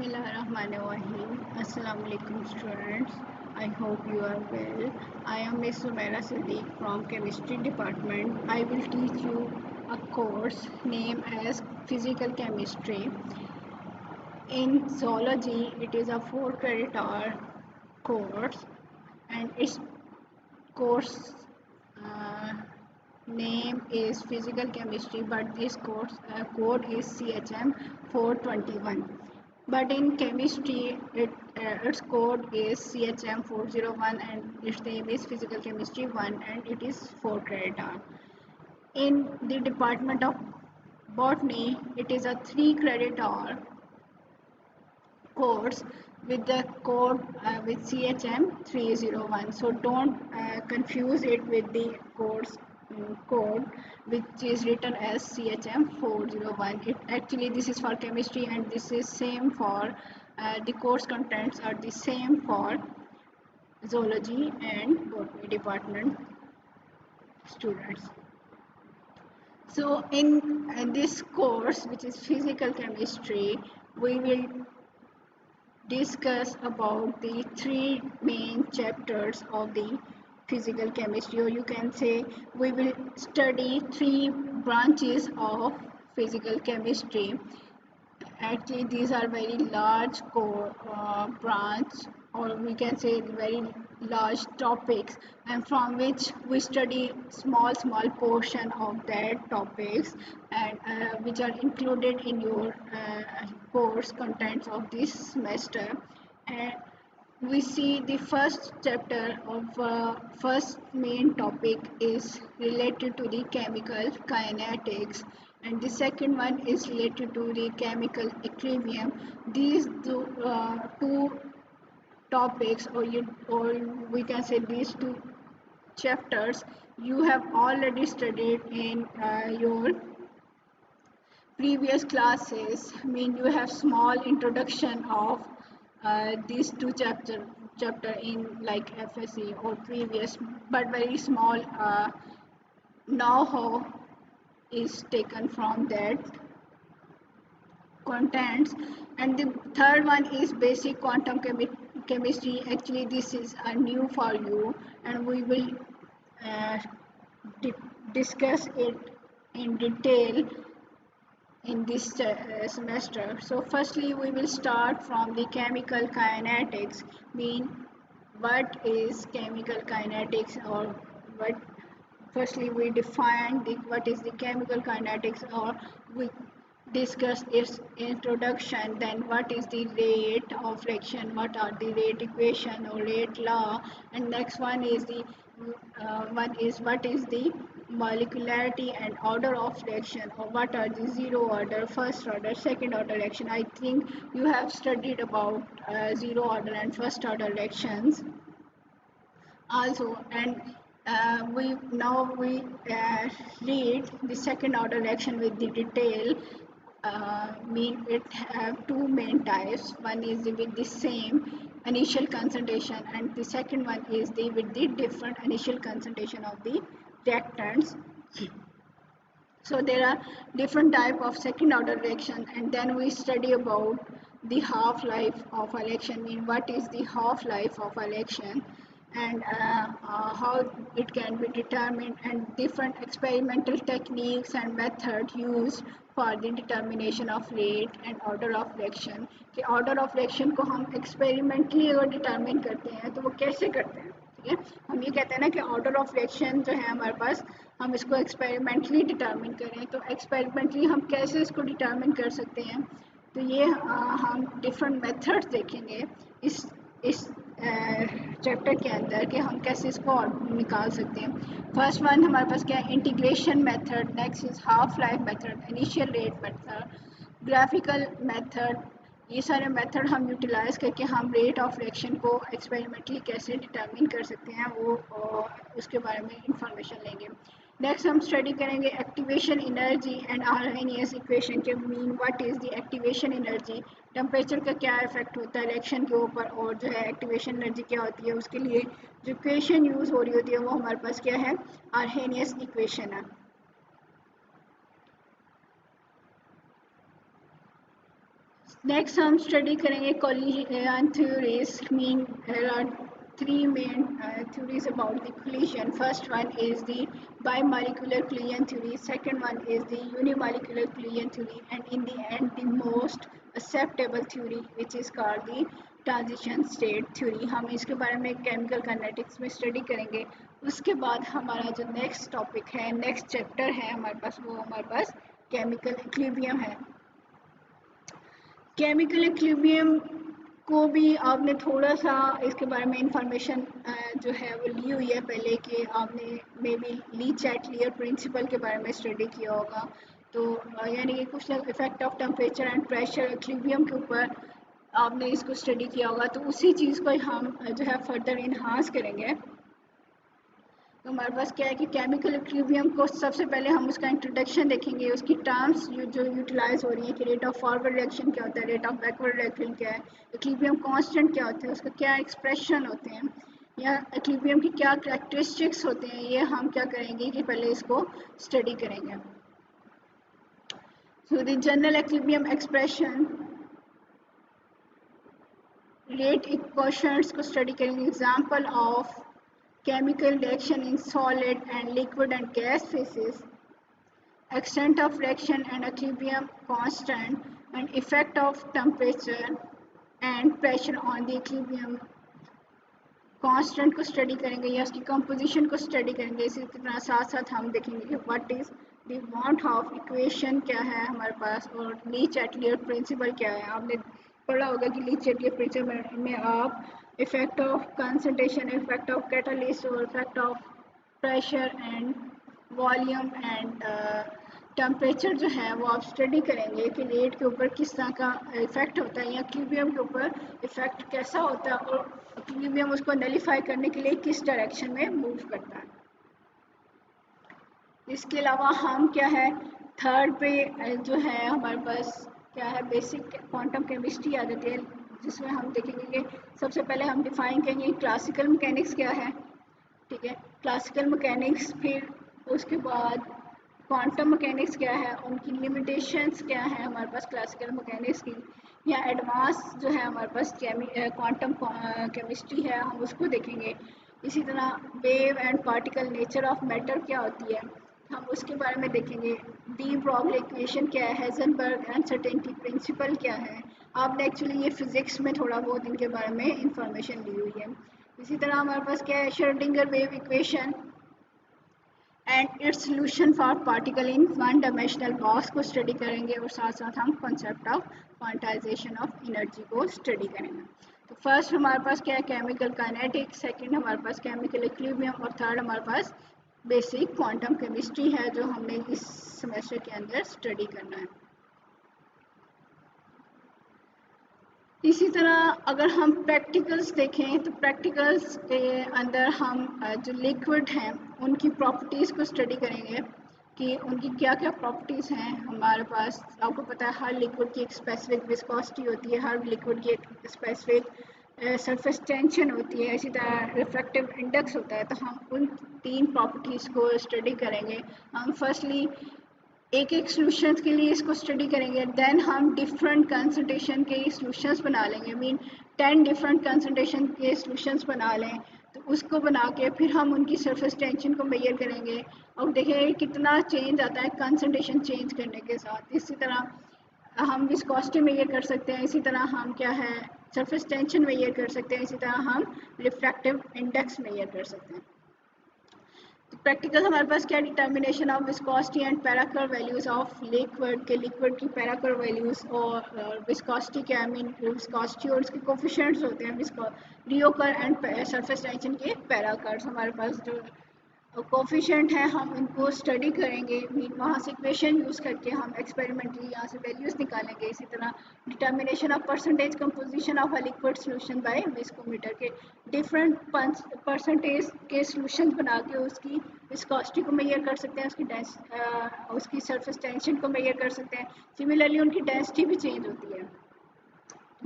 Bismillahirrahmanirrahim. Assalamu alaikum students. I hope you are well. I am Ms. Sumaira Siddiq from Chemistry Department. I will teach you a course named as Physical Chemistry. In zoology, it is a 4 credit hour course and its course uh, name is Physical Chemistry, but this course code is CHM 421. But in chemistry, its code is CHM 401 and its name is Physical Chemistry 1 and it is 4 credit hour. In the Department of Botany, it is a 3 credit hour course with the code with CHM 301. So don't confuse it with the code which is written as CHM 401. It actually this is for chemistry and this is same for the course contents are the same for zoology and botany department students. So in this course, which is physical chemistry, we will discuss about the 3 main chapters of the physical chemistry, or you can say we will study 3 branches of physical chemistry. Actually these are very large core branch, or we can say very large topics, and from which we study small portion of that topics, and which are included in your course contents of this semester. And we see the first chapter of first main topic is related to the chemical kinetics, and the second one is related to the chemical equilibrium. These two topics, or we can say these two chapters, you have already studied in your previous classes. I mean, you have small introduction of these two chapter in like FSC or previous, but very small know-how is taken from that contents. And the third one is basic quantum chemistry. Actually this is a new for you, and we will uh, discuss it in detail in this semester. So firstly we will start from the chemical kinetics. Mean, what is chemical kinetics, or what firstly we define what is the chemical kinetics, or we discuss its introduction, then what is the rate of reaction, what are the rate equation or rate law, and next one is the what is the molecularity and order of reaction, or what are the zero order, first order, second order reaction. I think you have studied about zero order and first order reactions also. And we read the second order reaction with the detail. Mean, it have 2 main types. One is with the same initial concentration, and the second one is the with the different initial concentration of the reactants. So there are different type of second order reaction, and then we study about the half life of a reaction. Mean, what is the half life of a reaction, and how it can be determined, and different experimental techniques and method used for the determination of rate and order of reaction. कि order of reaction को हम experimentally अगर determine करते हैं तो वो कैसे करते हैं. ठीक है, हम ये कहते हैं ना कि ऑर्डर ऑफ रिएक्शन जो है हमारे पास, हम इसको एक्सपेरिमेंटली डिटर्मिन करें. तो एक्सपेरिमेंटली हम कैसे इसको डिटर्मिन कर सकते हैं, तो ये हम डिफरेंट मेथड्स देखेंगे इस चैप्टर के अंदर कि हम कैसे इसको निकाल सकते हैं. फर्स्ट वन हमारे पास क्या है, integration method. Next is half life method, initial rate method, graphical method. ये सारे मेथड हम यूटिलाइज करके हम रेट ऑफ रिएक्शन को एक्सपेरिमेंटली कैसे डिटर्मिन कर सकते हैं, वो उसके बारे में इंफॉर्मेशन लेंगे. नेक्स्ट हम स्टडी करेंगे activation energy and Arrhenius equation के. Mean, what is the activation energy, temperature का क्या इफेक्ट होता है रिएक्शन के ऊपर, और जो है एक्टिवेशन एनर्जी क्या होती है, उसके लिए जो इक्वेशन यूज़ हो रही होती है वो हमारे पास क्या है, आर्हेनियस इक्वेशन है. नेक्स्ट हम स्टडी करेंगे collision theories. Mean there are three main theories about the collision. First one is the bimolecular collision theory. Second one is the unimolecular collision theory, and in the end, the most acceptable theory, which is called the transition state theory. हम इसके बारे में chemical kinetics में study करेंगे. उसके बाद हमारा जो नेक्स्ट टॉपिक है, नेक्स्ट चैप्टर है हमारे पास, वो हमारे पास केमिकल इक्विलिब्रियम है. केमिकल इक्विलिब्रियम को भी आपने थोड़ा सा इसके बारे में इंफॉर्मेशन जो है वो ली हुई है पहले, कि आपने may be Lee Chatelier principal के बारे में स्टडी किया होगा. तो यानी कि कुछ effect of temperature and pressure equilibrium के ऊपर आपने इसको स्टडी किया होगा. तो उसी चीज़ को हम जो है फर्दर इन्हांस करेंगे. तो हमारे पास क्या है कि केमिकल इक्विलिब्रियम को सबसे पहले हम उसका इंट्रोडक्शन देखेंगे, उसकी टर्म्स जो यूटिलाइज हो रही है, कि रेट ऑफ फॉरवर्ड रिएक्शन क्या होता है, रेट ऑफ बैकवर्ड रिएक्शन क्या है, इक्विलिब्रियम कांस्टेंट क्या होता है, उसका क्या एक्सप्रेशन होते हैं, या इक्विलिब्रियम की क्या कैरेक्टरिस्टिक्स होते हैं, ये हम क्या करेंगे कि पहले इसको स्टडी करेंगे. So the general equilibrium expression, rate equations को स्टडी करेंगे. Example of chemical reaction in solid and liquid and gas phases, extent of reaction and equilibrium constant, and effect of temperature and pressure on the equilibrium constant को study करेंगे, या उसकी composition को study करेंगे. इसी तरह साथ साथ हम देखेंगे कि what is the want of equation क्या है हमारे पास, और ली चैटलियर प्रिंसिपल क्या है. आपने पढ़ा होगा कि ली चैटलियर प्रिंसिपल में आप effect of concentration, effect of catalyst और effect of pressure and volume and temperature जो है वो आप स्टडी करेंगे कि रेट के ऊपर किस तरह का इफेक्ट होता है, या इक्विलिब्रियम के ऊपर इफेक्ट कैसा होता है, और इक्विलिब्रियम उसको नलीफाई करने के लिए किस डायरेक्शन में मूव करता है. इसके अलावा हम क्या है थर्ड पे जो है हमारे पास क्या है, बेसिक क्वांटम केमिस्ट्री आ जाती है, जिसमें हम देखेंगे कि सबसे पहले हम डिफाइन करेंगे क्लासिकल मैकेनिक्स क्या है. ठीक है, क्लासिकल मैकेनिक्स, फिर उसके बाद क्वांटम मैकेनिक्स क्या है, उनकी लिमिटेशंस क्या है हमारे पास क्लासिकल मैकेनिक्स की, या एडवांस जो है हमारे पास क्वांटम केमिस्ट्री है, हम उसको देखेंगे. इसी तरह wave and particle nature of matter क्या होती है, हम उसके बारे में देखेंगे. डी ब्रॉगली इक्वेशन क्या है, हाइजेनबर्ग अनसर्टेनिटी प्रिंसिपल क्या है. आपने एक्चुअली ये फिजिक्स में थोड़ा बहुत इनके बारे में इंफॉर्मेशन ली हुई है. इसी तरह हमारे पास क्या है, Schrodinger wave equation and its solution for particle in one dimensional box को स्टडी करेंगे, और साथ साथ हम concept of quantization of energy को स्टडी करेंगे. तो फर्स्ट हमारे पास क्या है, केमिकल काइनेटिक्स, सेकंड हमारे पास केमिकल इक्विलिब्रियम, और थर्ड हमारे पास बेसिक क्वांटम केमिस्ट्री है, जो हमने इस सेमेस्टर के अंदर स्टडी करना है. इसी तरह अगर हम प्रैक्टिकल्स देखें, तो प्रैक्टिकल्स के अंदर हम जो लिक्विड हैं उनकी प्रॉपर्टीज़ को स्टडी करेंगे, कि उनकी क्या क्या प्रॉपर्टीज़ हैं हमारे पास. आपको पता है हर लिक्विड की एक स्पेसिफिक विस्कोसिटी होती है, हर लिक्विड की एक स्पेसिफिक सरफेस टेंशन होती है, इसी तरह रिफ्रैक्टिव इंडेक्स होता है. तो हम उन तीन प्रॉपर्टीज़ को स्टडी करेंगे. हम फर्स्टली एक एक सॉल्यूशंस के लिए इसको स्टडी करेंगे, देन हम डिफरेंट कंसंट्रेशन के सॉल्यूशंस बना लेंगे. मीन 10 डिफरेंट कंसंट्रेशन के सॉल्यूशंस बना लें, तो उसको बना के फिर हम उनकी सरफेस टेंशन को मेजर करेंगे, और देखेंगे कितना चेंज आता है कंसंट्रेशन चेंज करने के साथ. इसी तरह हम विस्कोसिटी मेजर कर सकते हैं, इसी तरह हम क्या है सरफेस टेंशन मेजर कर सकते हैं, इसी तरह हम रिफ्रैक्टिव इंडेक्स मेजर कर सकते हैं. प्रैक्टिकल हमारे पास क्या, determination of viscosity and parachor values of liquid के, लिक्विड की पैराकर वैल्यूज, और विस्कोसिटी क्या है, मीन विस्कोसिटी और उसके कोफिशिएंट्स होते हैं, विस्को रियोकर एंड सरफेस टेंशन के पैराकर्स. हमारे पास जो कोफिशिएंट है हम इनको स्टडी करेंगे, मीन वहाँ से इक्वेशन यूज़ करके हम एक्सपेरिमेंटली यहाँ से वैल्यूज़ निकालेंगे. इसी तरह determination of percentage composition of a liquid solution bye viscometer के, डिफरेंट परसेंटेज के सॉल्यूशन बना के उसकी विस्कोसिटी को मेजर कर सकते हैं, उसकी सरफेस टेंशन को मेजर कर सकते हैं. सिमिलरली उनकी डेंसिटी भी चेंज होती है.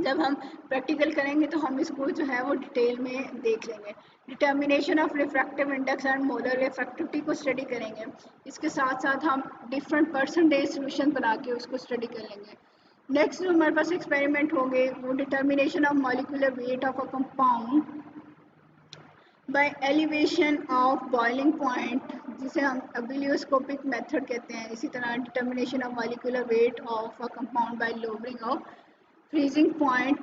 जब हम प्रैक्टिकल करेंगे तो हम इसको जो है वो डिटेल में देख लेंगे. Determination of refractive index and molar refractivity को स्टडी करेंगे. इसके साथ साथ हम डिफरेंट परसेंटेज सॉल्यूशन बना के उसको स्टडी कर लेंगे. नेक्स्ट जो हमारे पास एक्सपेरिमेंट होंगे वो determination of molecular weight of a compound bye elevation of boiling point, जिसे हम अबिलियोस्कोपिक मेथड कहते हैं। इसी तरह determination of molecular weight of a compound bye lowering of freezing point,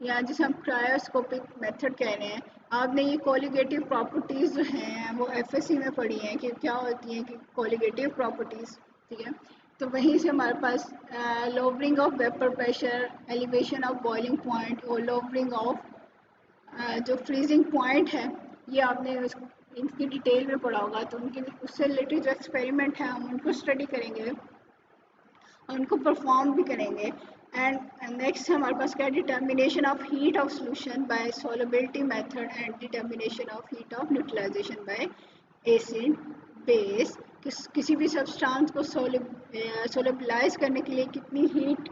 या जिसे हम क्रायोस्कोपिक मेथड कह रहे हैं। आपने ये कोलिगेटिव प्रॉपर्टीज़ जो हैं वो एफएससी में पढ़ी हैं कि क्या होती हैं कि कोलिगेटिव प्रॉपर्टीज़, ठीक है। तो वहीं से हमारे पास lowering of vapour pressure, elevation of boiling point और लोअरिंग ऑफ जो फ्रीजिंग पॉइंट है, ये आपने इनकी डिटेल में पढ़ा होगा। तो उनके उससे रिलेटेड जो एक्सपेरिमेंट है हम उनको स्टडी करेंगे और उनको परफॉर्म भी करेंगे। एंड नेक्स्ट हमारे पास क्या, determination of heat of solution by solubility method and determination of heat of neutralisation by acid base. किसी भी सब्सटेंस को सोलबिलाइज करने के लिए कितनी हीट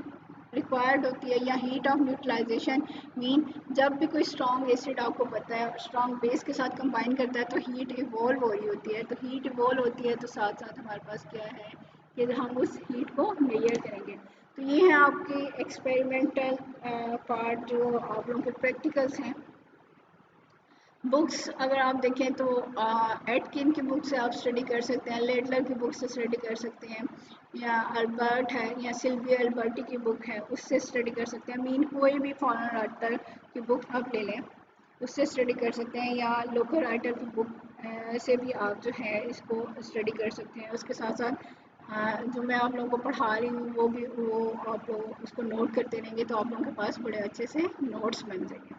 रिक्वायर्ड होती है, या हीट ऑफ न्यूट्रलाइजेशन मीन जब भी कोई स्ट्रॉन्ग एसिड आपको पता है स्ट्रॉन्ग बेस के साथ कंबाइन करता है तो हीट इवॉल्व हो रही होती है। तो हीट इवॉल्व होती है तो साथ साथ हमारे पास क्या है कि हम उस हीट को मेजर करेंगे। तो ये है आपकी एक्सपेरिमेंटल पार्ट जो आप लोगों के प्रैक्टिकल्स हैं। बुक्स अगर आप देखें तो एटकिन की बुक से आप स्टडी कर सकते हैं, लेडलर की बुक से स्टडी कर सकते हैं, या अल्बर्ट है या सिल्विया अल्बर्टी की बुक है उससे स्टडी कर सकते हैं। मीन कोई भी फॉरेन राइटर की बुक आप ले लें उससे स्टडी कर सकते हैं, या लोकल राइटर की बुक से भी आप जो है इसको स्टडी कर सकते हैं। उसके साथ साथ जो मैं आप लोगों को पढ़ा रही हूँ वो आप लोग उसको नोट करते रहेंगे तो आप लोगों के पास बड़े अच्छे से नोट्स बन जाएंगे।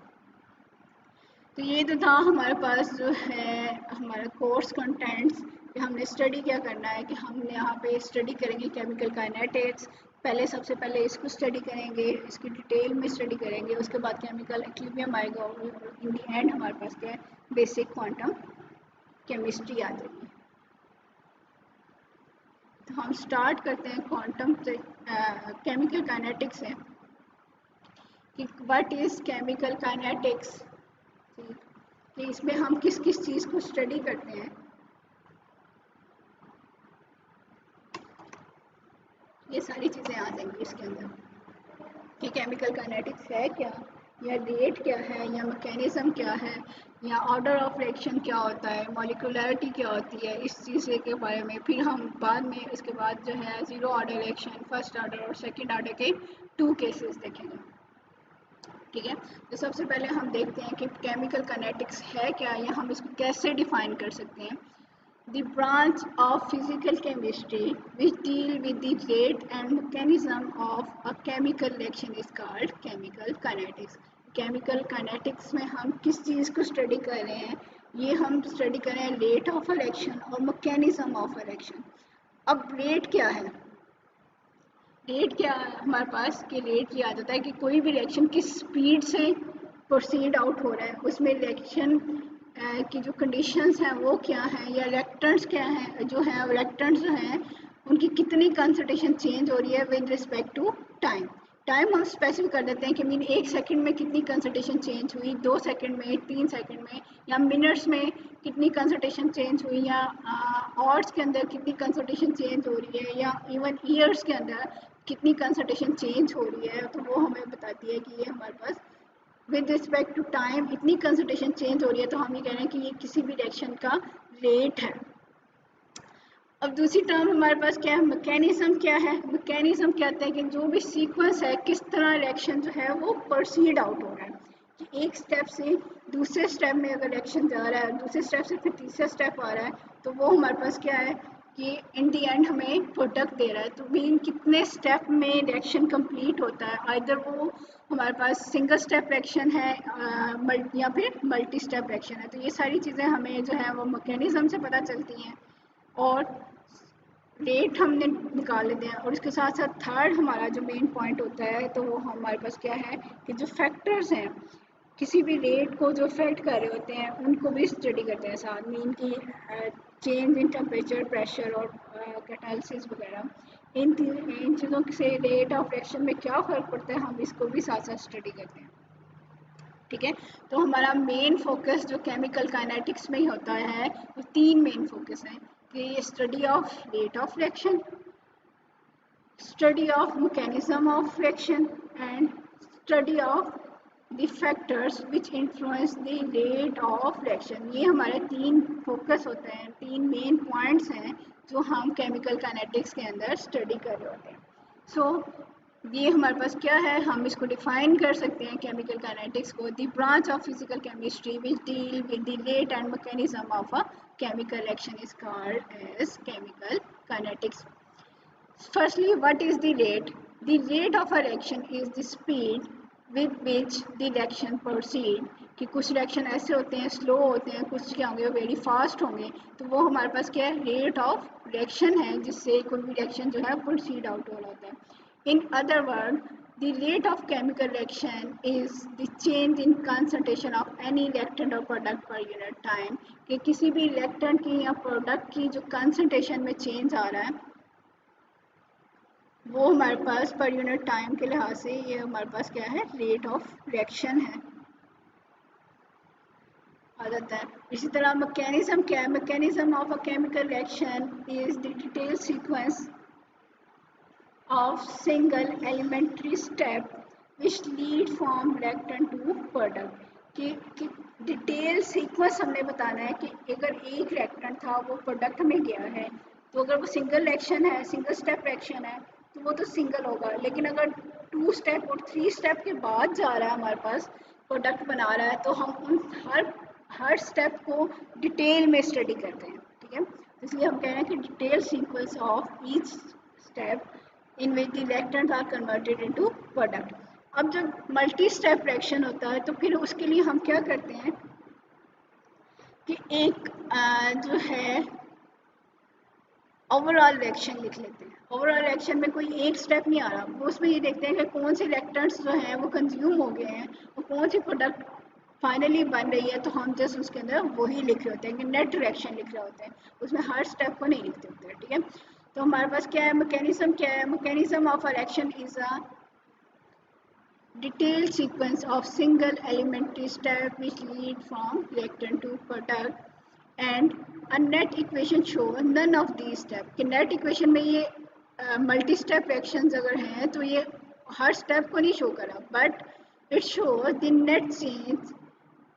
तो ये तो था हमारे पास जो है हमारा कोर्स कंटेंट्स कि हमने स्टडी क्या करना है, कि हमने यहाँ पे स्टडी करेंगे केमिकल काइनेटिक्स। पहले सबसे पहले इसको स्टडी करेंगे, इसकी डिटेल में स्टडी करेंगे, उसके बाद केमिकल इक्विलिब्रियम आएगा और इन दी एंड हमारे पास क्या है बेसिक क्वांटम केमिस्ट्री आ जाएगी। तो हम स्टार्ट करते हैं क्वांटम से केमिकल काइनेटिक्स से कि व्हाट इज़ केमिकल काइनेटिक्स, कि इसमें हम किस किस चीज़ को स्टडी करते हैं। ये सारी चीज़ें आ जाएंगी इसके अंदर कि केमिकल काइनेटिक्स है क्या, या रेट क्या है, या मैकेनिज्म क्या है, या ऑर्डर ऑफ रिएक्शन क्या होता है, मॉलिक्यूलरिटी क्या होती है, इस चीज़ के बारे में। फिर हम बाद में इसके बाद जो है zero order reaction, first order और सेकेंड ऑर्डर के 2 केसेस देखेंगे, ठीक है। तो सबसे पहले हम देखते हैं कि केमिकल काइनेटिक्स है क्या, या हम इसको कैसे डिफाइन कर सकते हैं। The branch of physical chemistry which deal with the rate and mechanism of a chemical reaction is called chemical kinetics. Chemical kinetics में हम किस चीज़ को स्टडी कर रहे हैं, ये हम स्टडी कर रहे हैं रेट ऑफ अ रिएक्शन और मैकेनिज्म ऑफ अ रिएक्शन। अब रेट क्या है, रेट क्या है हमारे पास कि रेट ये आ जाता है कि कोई भी रिएक्शन किस स्पीड से प्रोसीड आउट हो रहा है, उसमें रिएक्शन की जो कंडीशंस हैं वो क्या हैं, या रिएक्टेंट्स क्या हैं, जो हैं रिएक्टेंट्स जो हैं उनकी कितनी कंसंट्रेशन चेंज हो रही है with respect to time. Time हम स्पेसिफिक कर देते हैं कि मीन 1 सेकंड में कितनी कंसंट्रेशन चेंज हुई, 2 सेकंड में, 3 सेकंड में, या मिनट्स में कितनी कंसंट्रेशन चेंज हुई, या आवर्स के अंदर कितनी कंसंट्रेशन चेंज हो रही है, या इवन ईयर्स के अंदर कितनी कंसंट्रेशन चेंज हो रही है। तो वो हमें बताती है कि ये हमारे पास विद रिस्पेक्ट टू टाइम इतनी कंसंट्रेशन चेंज हो रही है। तो हम ये कह रहे हैं कि ये किसी भी रिएक्शन का रेट है। अब दूसरी टर्म हमारे पास क्या है, मैकेनिज्म क्या है। मैकेनिज्म कहते हैं कि जो भी सीक्वेंस है किस तरह रिएक्शन जो है वो प्रोसीड आउट हो रहा है, कि एक स्टेप से दूसरे स्टेप में अगर रिएक्शन जा रहा है, दूसरे स्टेप से फिर तीसरा स्टेप आ रहा है, तो वो हमारे पास क्या है कि इन दी एंड हमें प्रोडक्ट दे रहा है। तो मीन कितने स्टेप में रिएक्शन कंप्लीट होता है, आइदर वो हमारे पास सिंगल स्टेप रिएक्शन है या फिर मल्टी स्टेप रिएक्शन है। तो ये सारी चीज़ें हमें जो है वो मैकेनिज्म से पता चलती हैं और रेट हमने निकाल लेते हैं। और इसके साथ साथ थर्ड हमारा जो मेन पॉइंट होता है तो वो हमारे पास क्या है कि जो फैक्टर्स हैं किसी भी रेट को जो अफेक्ट कर रहे होते हैं उनको भी स्टडी करते हैं साथ में। इनकी चेंज इन टेम्परेचर, प्रेशर और कैटालिसिस वगैरह, इन चीज़ों से रेट ऑफ रिएक्शन में क्या फ़र्क पड़ता है हम इसको भी साथ साथ स्टडी करते हैं, ठीक है। तो हमारा मेन फोकस जो केमिकल काइनेटिक्स में ही होता है वो 3 मेन फोकस हैं कि study of rate of reaction, study of mechanism of reaction and study of the factors which influence the rate of reaction। ये हमारे तीन फोकस होते हैं, तीन मेन पॉइंट्स हैं जो हम केमिकल काइनेटिक्स के अंदर स्टडी कर रहे होते हैं। ये हमारे पास क्या है, हम इसको डिफाइन कर सकते हैं केमिकल काइनेटिक्स को, the branch of physical chemistry which deal with the rate and mechanism of a chemical reaction is called as chemical kinetics. Firstly, what is the rate? The rate of a reaction is the speed with which the reaction proceed। कि कुछ reaction ऐसे होते हैं slow होते हैं, कुछ क्या होंगे वेरी फास्ट होंगे, तो वो हमारे पास क्या है, रेट ऑफ रिएक्शन है जिससे कोई भी रिएक्शन जो है प्रोसीड आउट हो रहा होता है। In other word, the rate of chemical reaction is the change in concentration of any reactant और प्रोडक्ट पर यूनिट टाइम। कि किसी भी रिएक्टेंट की या प्रोडक्ट की जो कंसंट्रेशन में चेंज आ रहा है वो हमारे पास पर यूनिट टाइम के लिहाज से ये हमारे पास क्या है, रेट ऑफ रिएक्शन है आ जाता है। इसी तरह मैकेनिज्म क्या है, mechanism of a chemical reaction is the detail sequence of single elementary step which lead from reactant to product. कि डिटेल सीक्वेंस हमने बताना है कि अगर एक रिएक्टेंट था वो प्रोडक्ट में गया है, तो अगर वो सिंगल रिएक्शन है, सिंगल स्टेप रिएक्शन है, तो वो तो सिंगल होगा, लेकिन अगर 2 स्टेप और 3 स्टेप के बाद जा रहा है हमारे पास प्रोडक्ट बना रहा है, तो हम उन हर स्टेप को डिटेल में स्टडी करते हैं। ठीक है, इसलिए हम कह रहे हैं कि detail sequence of each step in which the reactants are converted into product. अब जब मल्टी स्टेप रिएक्शन होता है तो फिर उसके लिए हम क्या करते हैं कि एक जो है ओवरऑल रिएक्शन लिख लेते हैं। ओवरऑल रिएक्शन में कोई एक स्टेप नहीं आ रहा, वो उसमें ये देखते हैं कि कौन से रिएक्टेंट्स जो हैं वो कंज्यूम हो गए हैं और कौन सी प्रोडक्ट फाइनली बन रही है, तो हम जस्ट उसके अंदर वही लिख रहे होते हैं कि नेट रिएक्शन लिख रहे होते हैं, उसमें हर स्टेप को नहीं लिखते होते हैं। ठीक है, तो हमारे पास क्या है, मैकेनिज्म क्या है, mechanism of a reaction is a detailed sequence of single elementary step which lead from reactant to product and a net equation show none of these steps। कि net equation में ये मल्टी स्टेप रिएक्शंस अगर हैं तो ये हर step को नहीं show करा, but it shows the net change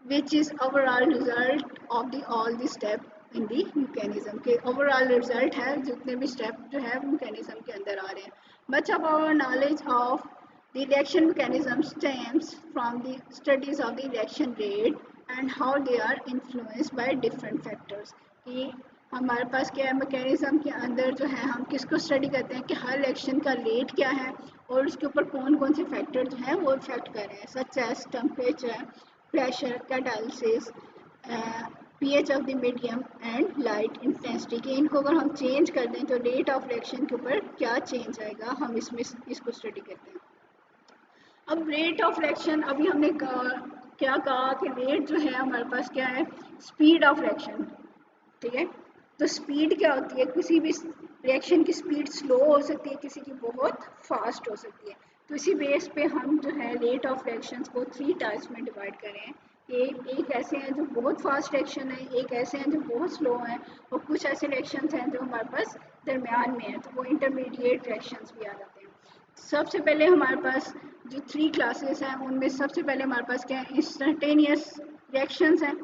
which is overall result of the all the step in the mechanism. के ओवरऑल रिजल्ट है जितने भी स्टेप जो है मैकेनिज्म के अंदर आ रहे हैं। Much of our knowledge of the reaction mechanism stems from the studies of the reaction rate and how they are influenced by different factors। कि हमारे पास क्या है, मैकेनिज्म के अंदर जो है हम किसको स्टडी करते हैं कि हर रिएक्शन का रेट क्या है और उसके ऊपर कौन कौन से फैक्टर जो हैं वो इफेक्ट कर रहे हैं, such as temperature, pressure, catalysis, pH of the medium and light intensity. कि इनको अगर हम चेंज कर दें तो रेट ऑफ रिएक्शन के ऊपर क्या चेंज आएगा, हम इसमें इसको स्टडी करते हैं। अब रेट ऑफ रिएक्शन, अभी हमने क्या कहा कि रेट जो है हमारे पास क्या है, स्पीड ऑफ रिएक्शन। ठीक है, तो स्पीड क्या होती है, किसी भी रिएक्शन की स्पीड स्लो हो सकती है, किसी की बहुत फास्ट हो सकती है। तो इसी बेस पे हम जो है रेट ऑफ रिएक्शंस को 3 टाइप्स में डिवाइड करें। एक ऐसे हैं जो बहुत फास्ट रिएक्शन है, एक ऐसे हैं जो बहुत स्लो हैं, और कुछ ऐसे रिएक्शंस हैं जो हमारे पास दरमियान में है, तो वो इंटरमीडिएट रिएक्शंस भी आ जाते हैं। सबसे पहले हमारे पास जो 3 क्लासेस हैं उनमें सबसे पहले हमारे पास क्या है, इंस्टेंटेनियस रिएक्शंस हैं।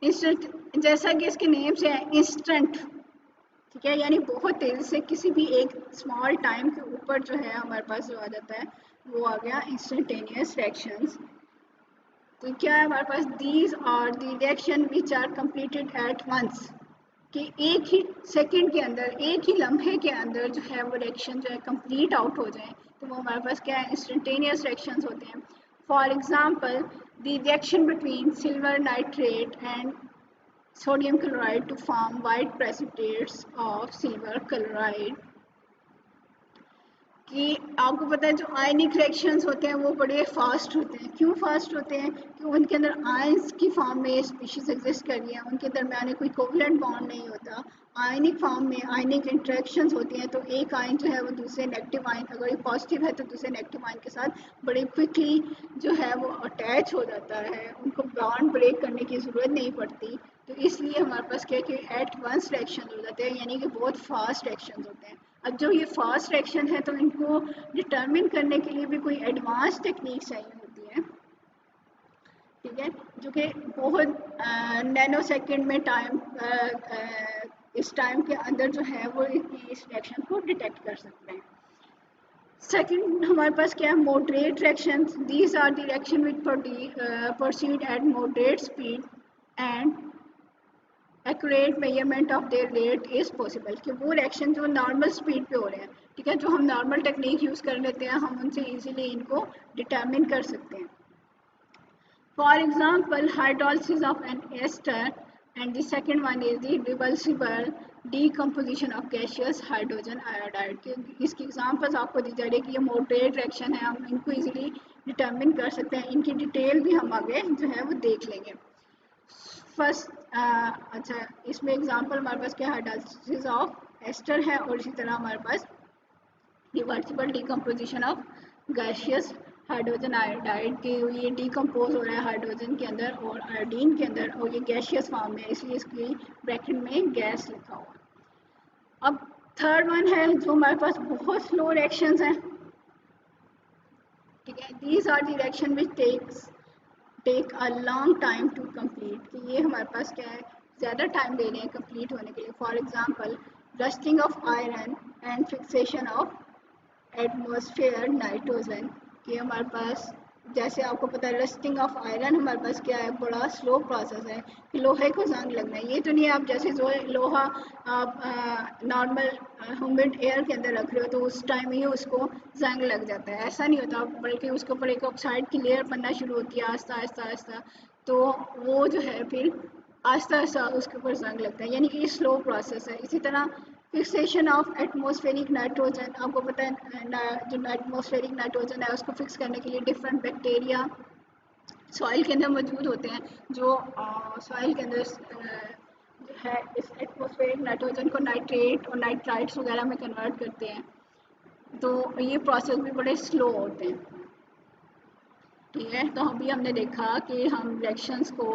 इंस्टेंट जैसा कि इसके नेम से है इंस्टेंट, ठीक है, यानी बहुत तेज़ी से किसी भी एक स्मॉल टाइम के ऊपर जो है हमारे पास जो आ जाता है वो आ गया इंस्टेंटेनियस रिएक्शंस। तो क्या है हमारे पास, these are the reaction which are completed at once. कि एक ही सेकंड के अंदर, एक ही लम्हे के अंदर जो है वो रिएक्शन जो है कंप्लीट आउट हो जाए, तो वो हमारे पास क्या है, इंस्टेंटेनियस रिएक्शंस होते हैं। For example the reaction between silver nitrate and sodium chloride to form white precipitates of silver chloride. कि आपको पता है जो आयनिक रिएक्शंस होते हैं वो बड़े फास्ट होते हैं। क्यों फास्ट होते हैं, कि उनके अंदर आयंस की फॉर्म में स्पीशीज एग्जिस्ट कर रही हैं, उनके दरमियान कोई कोवलेंट बॉन्ड नहीं होता। आयनिक फॉर्म में आयनिक इंटरेक्शंस होती हैं, तो एक आयन जो है वो दूसरे नेगेटिव आयन, अगर पॉजिटिव है तो दूसरे नेगेटिव आयन के साथ बड़े क्विकली जो है वो अटैच हो जाता है, उनको बॉन्ड ब्रेक करने की ज़रूरत नहीं पड़ती। तो इसलिए हमारे पास क्या है कि एट वंस रिएक्शन हो जाते हैं, यानी कि बहुत फास्ट रिएक्शन होते हैं। अब जो ये फास्ट रिएक्शन है तो इनको डिटरमिन करने के लिए भी कोई एडवांस टेक्निक चाहिए होती है, ठीक है, जो कि बहुत नैनो सेकेंड में टाइम इस टाइम के अंदर जो है वो इस रिएक्शन को डिटेक्ट कर सकते हैं। सेकेंड हमारे पास क्या है, moderate reaction. These are the reaction which proceed at moderate speed and accurate measurement of their rate is possible, कि वो रिएक्शन जो नॉर्मल स्पीड पे हो रहे हैं, ठीक है, जो हम नॉर्मल टेक्निक यूज़ कर लेते हैं, हम उनसे इजीली इनको डिटरमिन कर सकते हैं। For example hydrolysis of an ester and the second one is the reversible decomposition of gaseous hydrogen iodide. इसकी एग्जांपल्स आपको दी जा रही है कि ये मॉडरेट रिएक्शन है, हम इनको इजीली डिटरमिन कर सकते हैं। इनकी डिटेल भी हम आगे जो है वो देख लेंगे। फर्स्ट अच्छा, इसमें एग्जांपल हमारे पास क्या, हाइड्रोलिसिस ऑफ एस्टर है, और इसी तरह हमारे पास reversible decomposition of gaseous hydrogen iodide के ये डीकम्पोज हो रहा है हाइड्रोजन के अंदर और आयोडीन के अंदर, और ये गैसियस फॉर्म में, इसलिए इसकी ब्रैकेट में गैस लिखा हुआ। अब थर्ड वन है जो हमारे पास बहुत स्लो रिएक्शंस हैं, ठीक है, these are the reaction which take a long time to complete, कि ये हमारे पास क्या है, ज़्यादा टाइम ले रहे हैं कंप्लीट होने के लिए। For example rusting of iron and fixation of atmosphere nitrogen, कि हमारे पास जैसे आपको पता है रस्टिंग ऑफ आयरन हमारे पास क्या है, बड़ा स्लो प्रोसेस है कि लोहे को जंग लगना है। ये तो नहीं आप जैसे जो लोहा आप नॉर्मल ह्यूमिड एयर के अंदर रख रहे हो तो उस टाइम ही उसको जंग लग जाता है, ऐसा नहीं होता, बल्कि उसके ऊपर एक ऑक्साइड की लेयर बनना शुरू होती है आहिस्ता आहिस्ता आहिस्ता, तो वो जो है फिर आहिस्ता आहिस्ता उसके ऊपर जंग लगता है, यानी कि ये स्लो प्रोसेस है। इसी तरह फिक्सेशन ऑफ एटमॉस्फेरिक नाइट्रोजन, आपको पता है जो एटमॉस्फेरिक नाइट्रोजन है उसको फिक्स करने के लिए डिफरेंट बैक्टीरिया सॉइल के अंदर मौजूद होते हैं, जो सॉइल के अंदर जो है इस एटमॉस्फेरिक नाइट्रोजन को नाइट्रेट और नाइट्राइट्स वगैरह में कन्वर्ट करते हैं, तो ये प्रोसेस भी बड़े स्लो होते हैं, ठीक है। तो अभी हमने देखा कि हम रिएक्शंस को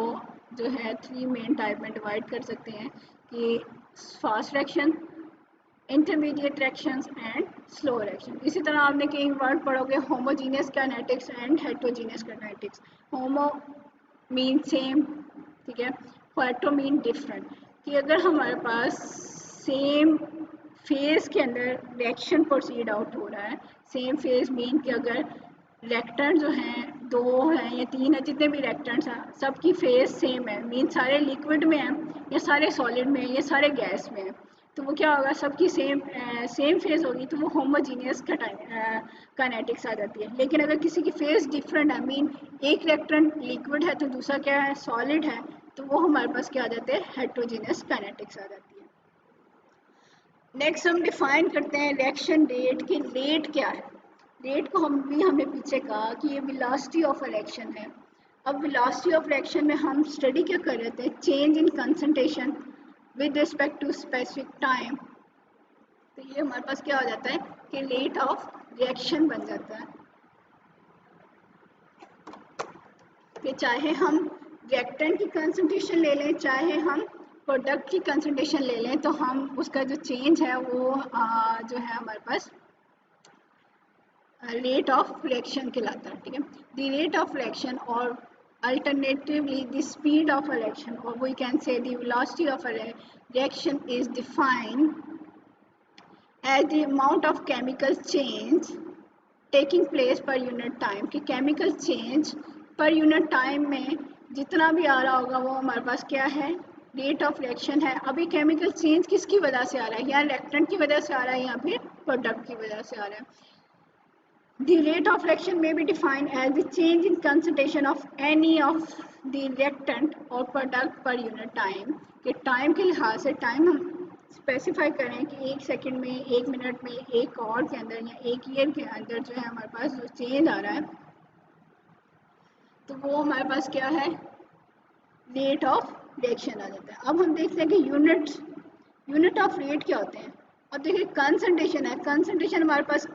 जो है 3 मेन टाइप में डिवाइड कर सकते हैं, कि fast reaction, intermediate reactions and slow reaction. इसी तरह आपने कई वर्ड पढ़ोगे, homogeneous kinetics and heterogeneous kinetics. Homo mean same, ठीक है, हेटेरो मीन डिफरेंट, कि अगर हमारे पास सेम फेज के अंदर रिएक्शन प्रोसीड आउट हो रहा है, सेम फेज मीन कि अगर रिएक्टेंट जो हैं 2 हैं या 3 हैं, जितने भी रिएक्टेंट्स हैं सबकी फेज सेम है, मीन सारे लिक्विड में हैं या सारे सॉलिड में हैं या सारे गैस में हैं, तो वो क्या होगा, सबकी सेम फेज होगी, तो वो होमोजीनियस काइनेटिक्स आ जाती है। लेकिन अगर किसी की फेज डिफरेंट है, मीन एक रिएक्टेंट लिक्विड है तो दूसरा क्या है, सॉलिड है, तो वो हमारे पास क्या आ जाते हैं, हेटेरोजीनियस काइनेटिक्स आ जाती है। नेक्स्ट हम डिफाइन करते हैं रिएक्शन रेट, की रेट क्या है। रेट को हमने पीछे कहा कि ये वेलोसिटी ऑफ अ रिएक्शन है। अब वेलोसिटी ऑफ रिएक्शन में हम स्टडी क्या कर रहे थे, change in concentration with respect to specific time, तो ये हमारे पास क्या हो जाता है कि रेट ऑफ रिएक्शन बन जाता है, कि चाहे हम रिएक्टेंट की कंसंट्रेशन ले लें, चाहे हम प्रोडक्ट की कंसंट्रेशन ले लें, तो हम उसका जो चेंज है वो जो है हमारे पास रेट ऑफ रिएक्शन कहलाता है, ठीक है। द रेट ऑफ रिएक्शन और alternatively the speed of a reaction, or we can say the velocity of a reaction is defined as the amount of chemical change taking place per unit time, कि chemical change per unit time में जितना भी आ रहा होगा वो हमारे पास क्या है, रेट ऑफ रिएक्शन है। अभी केमिकल चेंज किसकी वजह से आ रहा है, या रिएक्टेंट की वजह से आ रहा है या फिर प्रोडक्ट की वजह से आ रहा है। The rate of reaction may be defined as the change in concentration of any of the reactant or product per unit time, कि टाइम के लिहाज से टाइम हम स्पेसिफाई करें कि 1 सेकंड में, 1 मिनट में, 1 आवर के अंदर या 1 ईयर के अंदर जो है हमारे पास जो चेंज आ रहा है, तो वो हमारे पास क्या है, रेट ऑफ रिएक्शन आ जाता है। अब हम देखते हैं कि यूनिट ऑफ रेट क्या होते हैं। अब देखिए कंसंट्रेशन है, कंसंट्रेशन हमारे पास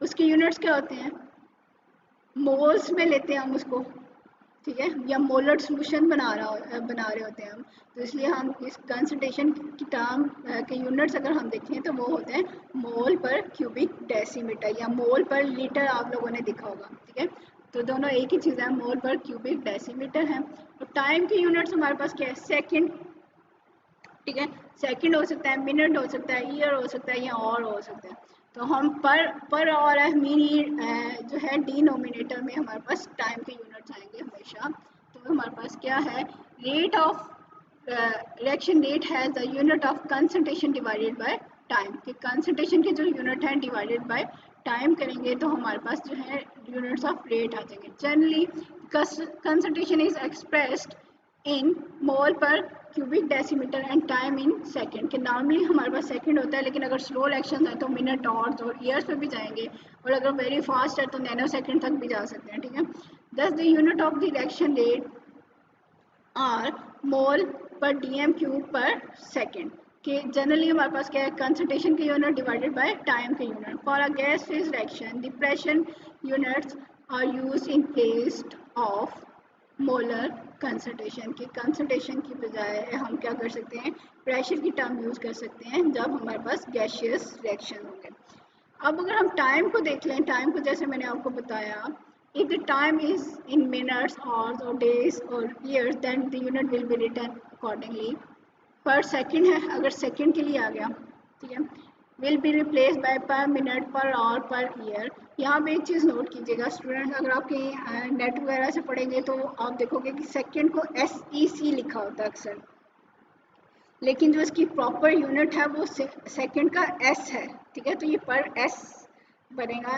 उसके यूनिट्स क्या होते हैं, मोल्स में लेते हैं हम उसको, ठीक है, या मोलर सोल्यूशन बना रहे होते हैं हम, तो इसलिए हम इस कंसंट्रेशन की टर्म के यूनिट्स अगर हम देखें तो वो होते हैं मोल पर क्यूबिक डेसीमीटर या मोल पर लीटर, आप लोगों ने देखा होगा। ठीक है, तो दोनों एक ही चीज़ है, मोल पर क्यूबिक डेसीमीटर है। और टाइम के यूनिट्स हमारे पास क्या है, सेकेंड। ठीक है, सेकंड हो सकता है, मिनट हो सकता है, ईयर हो सकता है, या और हो सकता है। तो हम पर और मीन जो है डिनोमिनेटर में हमारे पास टाइम के यूनिट्स आएंगे हमेशा। तो हमारे पास क्या है, rate of reaction rate has the unit of concentration divided by time, कि कंसंट्रेशन के जो यूनिट हैं डिवाइडेड बाय टाइम करेंगे तो हमारे पास जो है यूनिट्स ऑफ रेट आ जाएंगे। Generally concentration is expressed in mole per cubic decimetre and time in second, कि नॉर्मली हमारे पास सेकंड होता है, लेकिन अगर स्लो रिएक्शन है तो मिनट और ईयर्स पे भी जाएंगे, और अगर वेरी फास्ट है तो नैनो सेकंड तक भी जा सकते हैं। ठीक है, thus the unit of the reaction rate are mole per DM cube per second, कि जनरली हमारे पास क्या है, कंसंट्रेशन के यूनिट डिवाइडेड बाय टाइम के unit. For a gas phase reaction the pressure units are used in place of molar concentration, की concentration की बजाय हम क्या कर सकते हैं, प्रेशर की टर्म यूज़ कर सकते हैं जब हमारे पास गैसियस रिएक्शन होंगे। अब अगर हम टाइम को देख लें, टाइम को जैसे मैंने आपको बताया, if the time is in minutes, hours or days or years, then the unit will be written accordingly. पर सेकंड है, अगर सेकंड के लिए आ गया, ठीक है, विल बी रिप्लेस बाय पर minute, per hour, per year. यहाँ पे एक चीज़ नोट कीजिएगा स्टूडेंट, अगर आपके नेट वगैरह से पढ़ेंगे तो आप देखोगे कि सेकंड को SEC लिखा होता है अक्सर, लेकिन जो इसकी प्रॉपर यूनिट है वो सेकंड का S है। ठीक है, तो ये पर S बनेगा,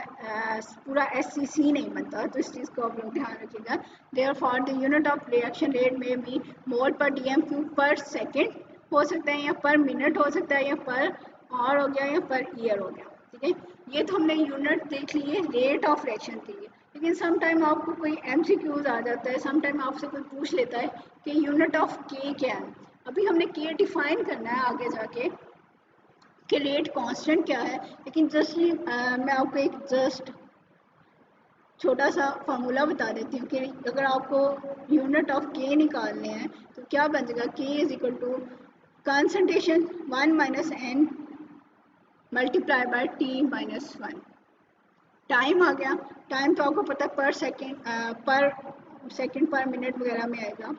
पूरा SCC नहीं बनता, तो इस चीज़ को आप लोग ध्यान रखिएगा। Therefore the unit of reaction rate में भी मोल पर DM क्यूब पर सेकेंड हो सकता है, या पर मिनट हो सकता है, या पर आवर हो गया, या पर ईयर हो गया। ठीक है, ये तो हमने यूनिट देख लिए रेट ऑफ रिएक्शन के लिए, लेकिन समटाइम आपको कोई MCQs आ जाता है, समटाइम आपसे कोई पूछ लेता है कि यूनिट ऑफ K क्या है। अभी हमने K डिफाइन करना है आगे जाके कि रेट कांस्टेंट क्या है, लेकिन मैं आपको एक जस्ट छोटा सा फार्मूला बता देती हूँ कि अगर आपको यूनिट ऑफ के निकालने हैं तो क्या बन जाएगा, K is equal to concentration 1 minus N multiply by T minus 1। Time आ गया, टाइम तो आपको पता है पर सेकेंड पर मिनट वगैरह में आएगा,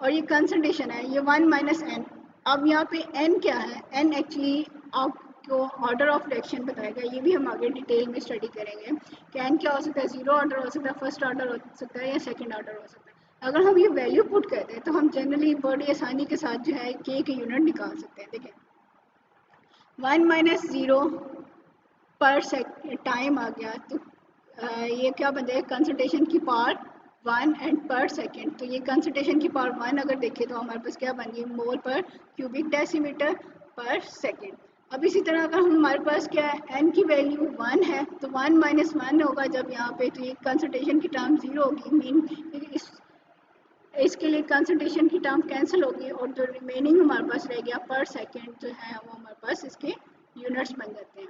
और ये कंसंट्रेशन है, ये 1 माइनस एन। अब यहाँ पे n क्या है, n एक्चुअली आपको ऑर्डर ऑफ रिएक्शन बताएगा, ये भी हम आगे डिटेल में स्टडी करेंगे कि n क्या हो सकता है, जीरो ऑर्डर हो सकता है, फर्स्ट ऑर्डर हो सकता है, या सेकंड ऑर्डर हो सकता है। अगर हम ये वैल्यू पुट करते हैं तो हम जनरली बड़ी आसानी के साथ जो है k के यूनिट निकाल सकते हैं। देखिए 1 माइनस ज़ीरो पर सेकेंड टाइम आ गया, तो ये क्या बन जाएगा, कंसंट्रेशन की पावर 1 एंड पर सेकेंड। तो ये कंसंट्रेशन की पावर 1 अगर देखें तो हमारे पास क्या बन गई, मोल पर क्यूबिक डेसीमीटर पर सेकेंड। अब इसी तरह अगर हमारे पास क्या है, n की वैल्यू 1 है तो 1 माइनस 1 होगा जब यहाँ पे, तो ये कंसंट्रेशन की टर्म 0 होगी, मीन इसके लिए कंसंट्रेशन की टर्म कैंसिल होगी, और जो रिमेनिंग हमारे पास रह गया पर सेकेंड जो है वो हमारे पास इसके यूनिट्स बन जाते हैं।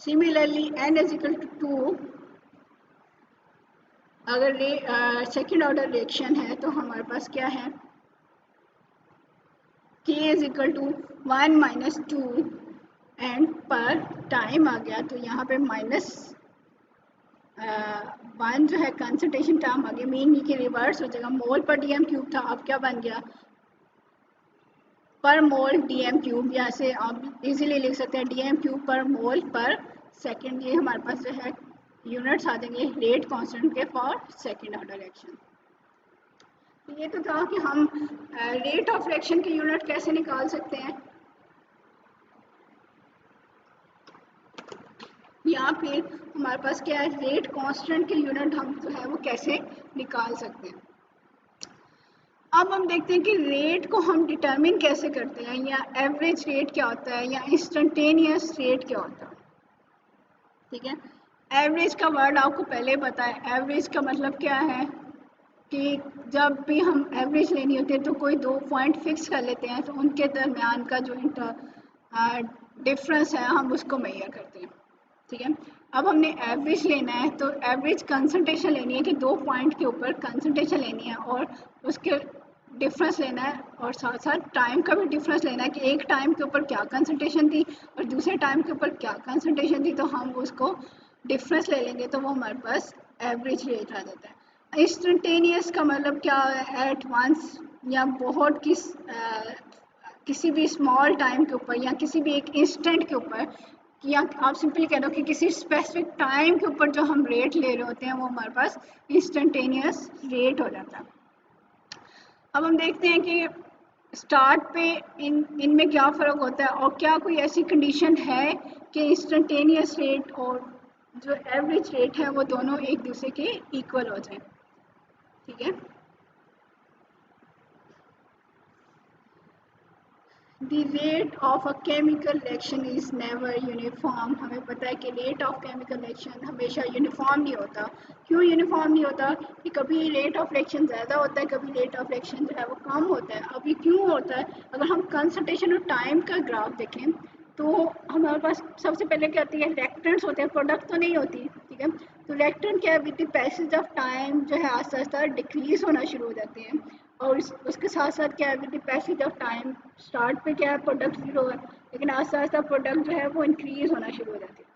Similarly n is equal to 2, अगर सेकेंड ऑर्डर रिएक्शन है तो हमारे पास क्या है, k is equal to 1 minus 2 and पर टाइम आ गया, तो यहाँ पे माइनस 1 जो है कंसंट्रेशन टर्म आ गया, मीन ये रिवर्स हो जाएगा, मोल पर डीएम क्यूब था, अब क्या बन गया, पर मोल डीएम क्यूब, यहाँ से आप इजीली लिख सकते हैं डीएम क्यूब पर मोल पर सेकेंड। ये हमारे पास जो है यूनिट्स आ जाएंगे रेट कांस्टेंट के फॉर सेकेंड ऑर्डर रिएक्शन। तो ये तो था कि हम रेट ऑफ रिएक्शन के यूनिट कैसे निकाल सकते हैं। यहाँ पे हमारे पास क्या है, रेट कांस्टेंट के यूनिट हम जो है वो कैसे निकाल सकते हैं। अब हम देखते हैं कि रेट को हम डिटरमिन कैसे करते हैं, या एवरेज रेट क्या होता है, या इंस्टेंटेनियस रेट क्या होता है। ठीक है, एवरेज का वर्ड आपको पहले पता है, एवरेज का मतलब क्या है कि जब भी हम एवरेज लेनी होती है तो कोई दो पॉइंट फिक्स कर लेते हैं, तो उनके दरमियान का जो डिफरेंस है हम उसको मेजर करते हैं। ठीक है, अब हमने एवरेज लेना है, तो एवरेज कंसंट्रेशन लेनी है कि 2 पॉइंट के ऊपर कंसंट्रेशन लेनी है और उसके डिफरेंस लेना है, और साथ साथ टाइम का भी डिफरेंस लेना है कि एक टाइम के ऊपर क्या कंसंट्रेशन थी और दूसरे टाइम के ऊपर क्या कंसंट्रेशन थी, तो हम उसको डिफरेंस ले लेंगे तो वो हमारे पास एवरेज रेट आ जाता है। इंस्टेंटेनियस का मतलब क्या है? एट वंस या बहुत किसी भी स्मॉल टाइम के ऊपर या किसी भी एक इंस्टेंट के ऊपर, या आप सिंपली कह दो कि किसी स्पेसिफिक टाइम के ऊपर जो हम रेट ले रहे होते हैं वो हमारे पास इंस्टेंटेनियस रेट हो जाता है। अब हम देखते हैं कि स्टार्ट पे इनमें क्या फ़र्क होता है और क्या कोई ऐसी कंडीशन है कि इंस्टेंटेनियस रेट और जो एवरेज रेट है वो दोनों एक दूसरे के इक्वल हो जाए। ठीक है, The rate of a chemical reaction is never uniform। हमें पता है कि रेट ऑफ केमिकल रिएक्शन हमेशा यूनिफॉर्म नहीं होता। क्यों यूनिफॉर्म नहीं होता? कि कभी रेट ऑफ रिएक्शन ज़्यादा होता है, कभी रेट ऑफ रिएक्शन जो है वो कम होता है। अब ये क्यों होता है? अगर हम कंसंट्रेशन और टाइम का ग्राफ देखें तो हमारे पास सबसे पहले क्या होती है? रिएक्टेंट्स होते हैं, प्रोडक्ट तो नहीं होती। ठीक है, तो रिएक्टेंट क्या है? With the passage of time जो है आस्ता आस्ता डिक्रीज होना शुरू हो जाते हैं, और उसके साथ साथ क्या है? With the passage of time start पे क्या है? प्रोडक्ट जीरो है, लेकिन आस्ता आस्ता प्रोडक्ट जो है वो इंक्रीज होना शुरू हो जाती है।